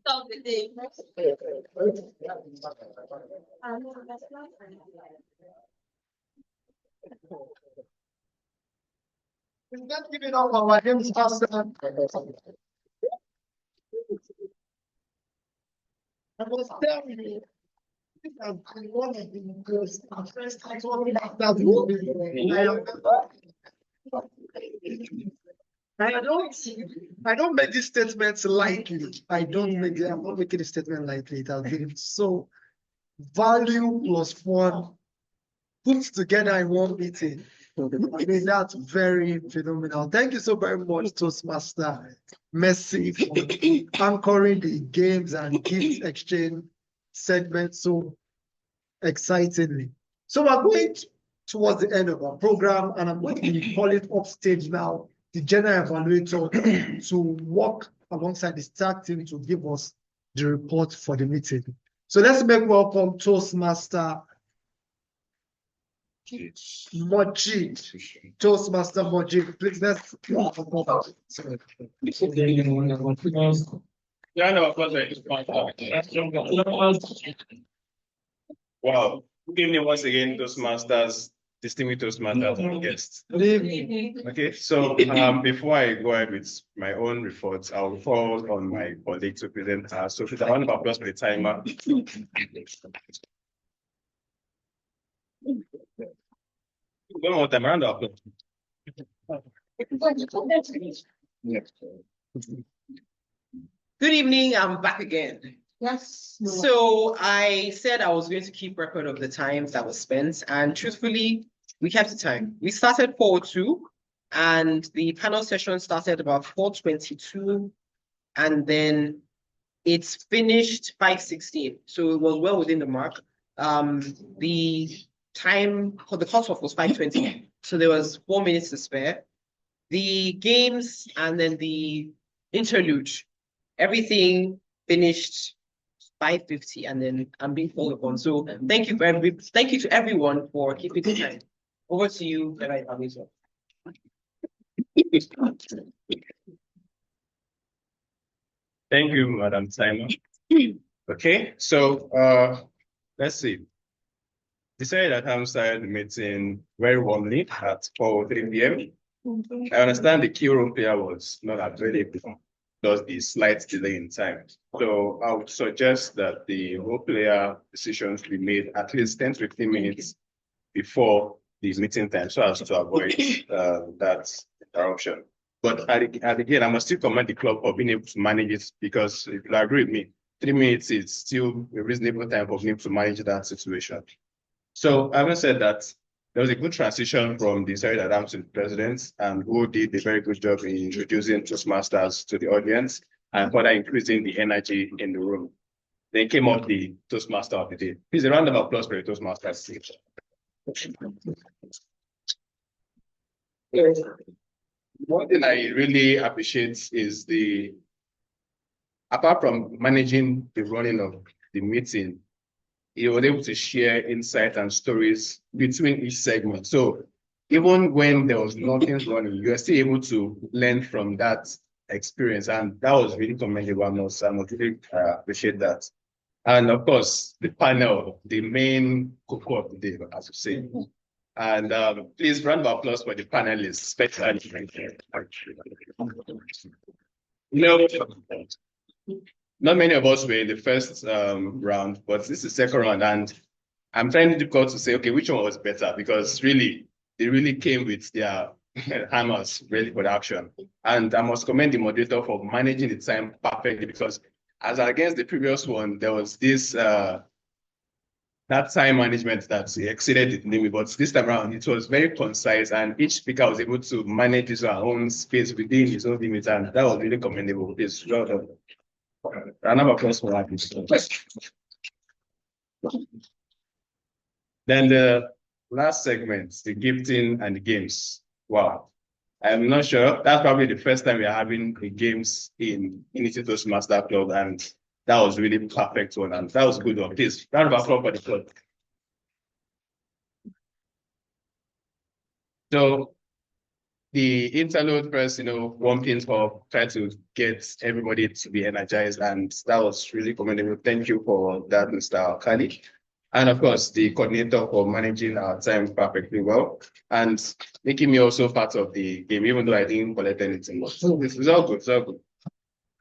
Of the day. Let's give it up for our games master. I was telling you, this has been one of the most first title masters I don't make these statements lightly. I'm not making a statement lightly. It has been so value plus fun put together in one meeting. It is that very phenomenal. Thank you so very much, Toastmaster Messi, for anchoring the games and gift exchange segment so excitingly. So we're going towards the end of our program, and I'm going to be calling upstage now the general evaluator to work alongside the staff team to give us the report for the meeting. So let's make welcome Toastmaster Moji. Toastmaster Moji, please let's Wow. Good evening once again, Toastmasters, distinguished Toastmasters and guests. Good evening. Okay, so before I go ahead with my own reports, I'll call on my colleague to present her. So should I round of applause for the timer? One more time, round of applause. Good evening, I'm back again. Yes. So I said I was going to keep record of the times that was spent, and truthfully, we kept the time. We started 4:02, and the panel session started about 4:22, and then it's finished 5:16. So it was well within the mark. The time for the cutoff was 5:20, so there was 4 minutes to spare. The games and then the interlude, everything finished 5:50, and then I'm being called upon. So thank you to everyone for keeping the time. Over to you, Levi Pamiso. Thank you, Madam Timer. Okay, so let's see. Decided that I'm started the meeting very warmly at 4:03 p.m. I understand the key role player was not available. There's a slight delay in time. So I would suggest that the role player decisions be made at least 10 to 15 minutes before the meeting time so as to avoid that interruption. But again, I must still commend the club for being able to manage it, because if you agree with me, 3 minutes is still a reasonable time for being able to manage that situation. So having said that, there was a good transition from the Secretary Adams to the President, and who did a very good job in introducing Toastmasters to the audience and further increasing the energy in the room. Then came up the Toastmaster of the day. Please, a round of applause for the Toastmasters. One thing I really appreciate is apart from managing the running of the meeting, he was able to share insight and stories between each segment. So even when there was nothing running, you were still able to learn from that experience. And that was really commendable. I must really appreciate that. And of course, the panel, the main cocoa of the day, as you say. And please round of applause for the panelists, especially. You know, not many of us were in the first round, but this is the second round, and I'm trying difficult to say, okay, which one was better, because really, they really came with their hammers ready for the action. And I must commend the moderator for managing the time perfectly, because as against the previous one, there was this that time management that exceeded the limit, but this time around it was very concise, and each speaker was able to manage his own space within his own limit, and that was really commendable. It's well done. Round of applause for that. Then the last segment, the gifting and the games. Wow. I'm not sure. That's probably the first time we're having the games in Unity Toastmasters Club, and that was really perfect one, and that was good one. Please, round of applause for the club. So the interlude first, one thing for try to get everybody to be energized, and that was really commendable. Thank you for that, Mr. Alkali. And of course, the coordinator for managing our time perfectly well and making me also part of the game, even though I didn't collect anything. So this is all good, it's all good.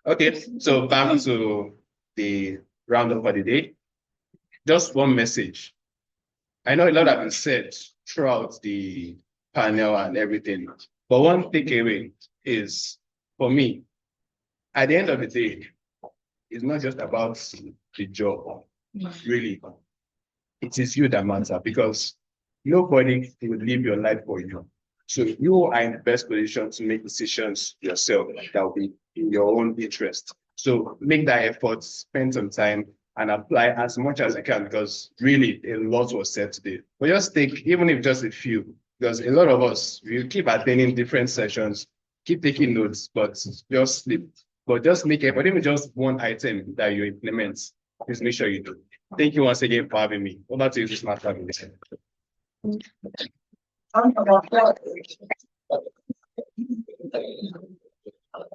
Okay, so back to the roundup for the day. Just one message. I know a lot has been said throughout the panel and everything, but one takeaway is, for me, at the end of the day, it's not just about the job, really. It is you that matters, because nobody will live your life for you. So you are in the best position to make decisions yourself that will be in your own interest. So make that effort, spend some time, and apply as much as you can, because really a lot was said today. But just take, even if just a few, because a lot of us, we keep attending different sessions, keep taking notes, but just sleep. But just make it, but even just one item that you implement, please make sure you do. Thank you once again for having me. Over to you, this matter.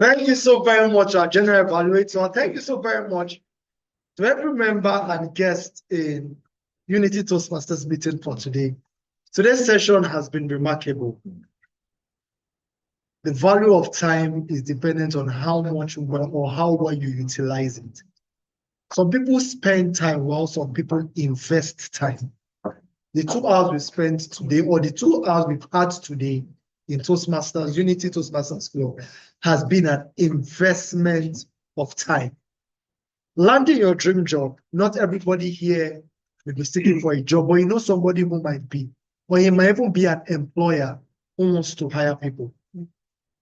Thank you so very much, our general evaluator. Thank you so very much to every member and guest in Unity Toastmasters meeting for today. Today's session has been remarkable. The value of time is dependent on how much or how well you utilize it. Some people spend time while some people invest time. The 2 hours we spent today, or the 2 hours we've had today in Toastmasters, Unity Toastmasters Club, has been an investment of time. Landing your dream job, not everybody here will be seeking for a job, but you know somebody who might be, or he might even be an employer who wants to hire people.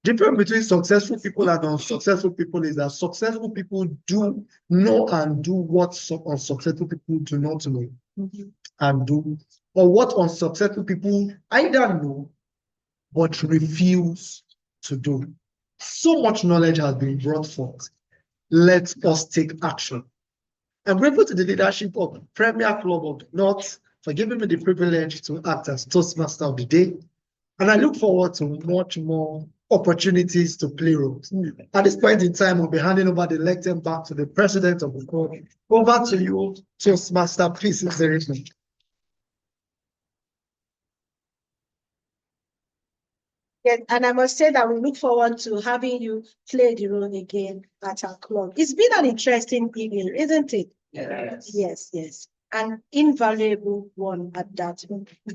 The difference between successful people and unsuccessful people is that successful people do know and do what unsuccessful people do not know and do, or what unsuccessful people either know but refuse to do. So much knowledge has been brought forth. Let us take action. I'm grateful to the leadership of Premier Club of the North for giving me the privilege to act as Toastmaster of the Day. And I look forward to much more opportunities to play roles. At this point in time, I'll be handing over the lectern back to the president of the club. Over to you, Toastmaster. Please, inspiration. Yes, and I must say that we look forward to having you play the role again at our club. It's been an interesting evening, isn't it? Yes. Yes, yes. an invaluable one at that.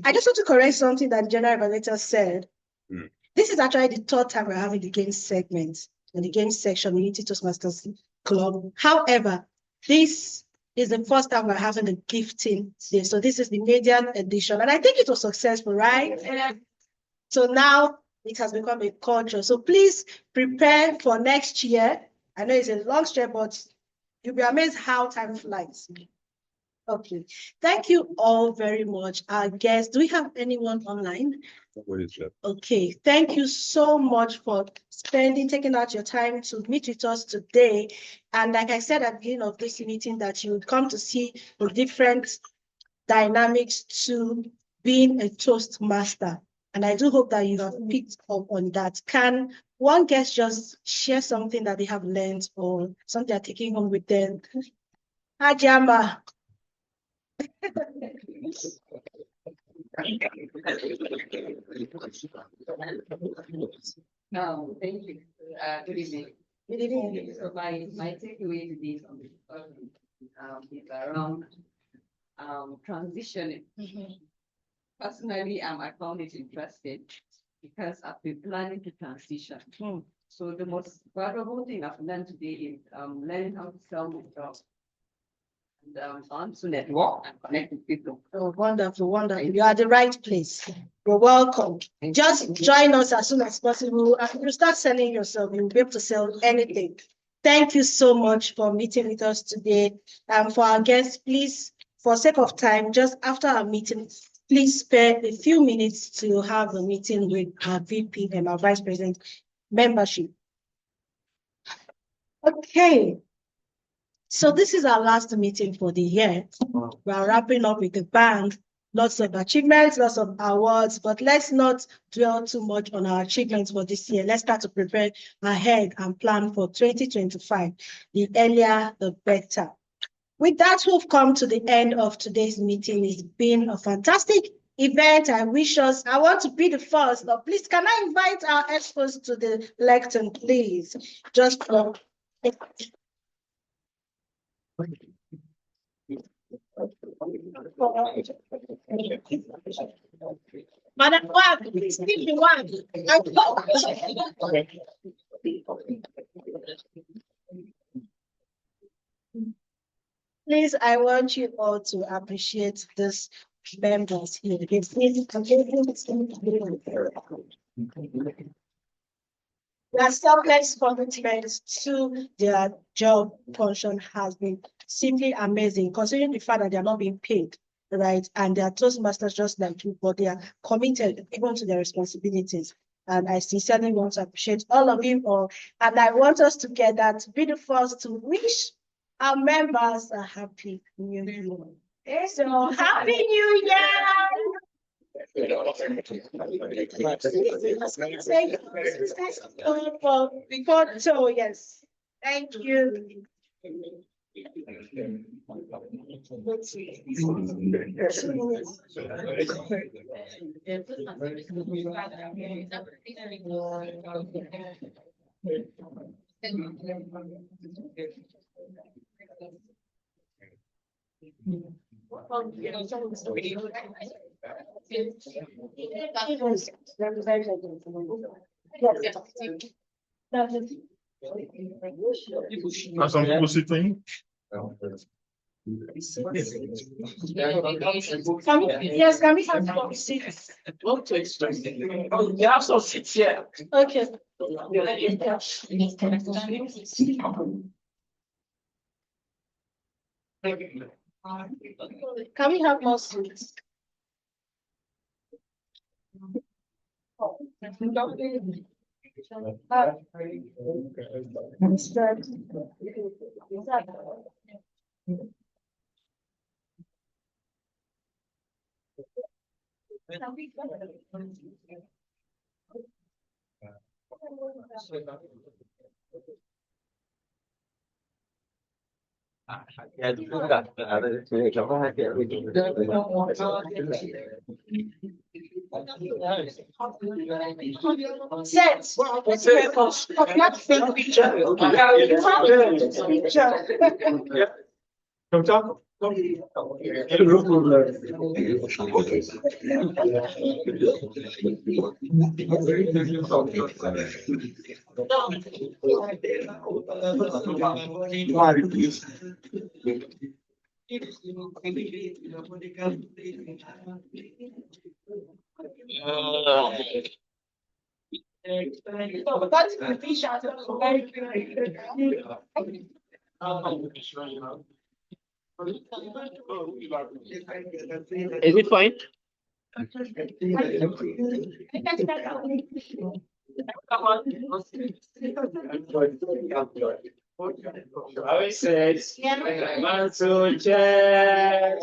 I just want to correct something that the general evaluator said. This is actually the third time we're having the games segment in the games section, Unity Toastmasters Club. However, this is the first time we're having the gifting day. So this is the maiden edition. And I think it was successful, right? So now it has become a culture. So please prepare for next year. I know it's a long stretch, but you'll be amazed how time flies. Okay. Thank you all very much. Our guests, do we have anyone online? Okay. Thank you so much for taking out your time to meet with us today. And like I said at the beginning of this meeting, that you would come to see the different dynamics to being a Toastmaster. And I do hope that you have picked up on that. Can one guest just share something that they have learned or something they're taking home with them? Ajama. No, thank you. Good evening. Good evening. So my takeaway today from the is around transitioning. Personally, I found it interesting because I've been planning to transition. So the most valuable thing I've learned today is learning how to sell myself. And on to network and connect with people. Oh, wonderful, wonderful. You are at the right place. You're welcome. Just join us as soon as possible. If you start selling yourself, you'll be able to sell anything. Thank you so much for meeting with us today. For our guests, please, for sake of time, just after our meeting, please spare a few minutes to have a meeting with our VP and our Vice President membership. Okay. So this is our last meeting for the year. We're wrapping up with a bang. Lots of achievements, lots of awards, but let's not dwell too much on our achievements for this year. Let's start to prepare ahead and plan for 2025. The earlier, the better. With that, we've come to the end of today's meeting. It's been a fantastic event. I want to be the first, but please, can I invite our experts to the lectern, please? Just for Madam Wag, please keep the Wag. Please, I want you all to appreciate this members here. Their selfless commitment to their job function has been simply amazing, considering the fact that they are not being paid, right? And they are Toastmasters just like you, but they are committed even to their responsibilities. And I sincerely want to appreciate all of you all. And I want us together to be the first to wish our members a happy new year. So happy new year! So yes, thank you. Are some people sitting? Yes, can we have some seats? Oh, you have some seats here. Okay. Can we have more seats? Set. Not fake picture. Is it fine? I said, one, two, check.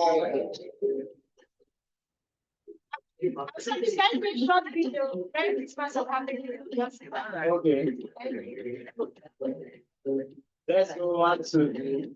Okay. Let's go on to.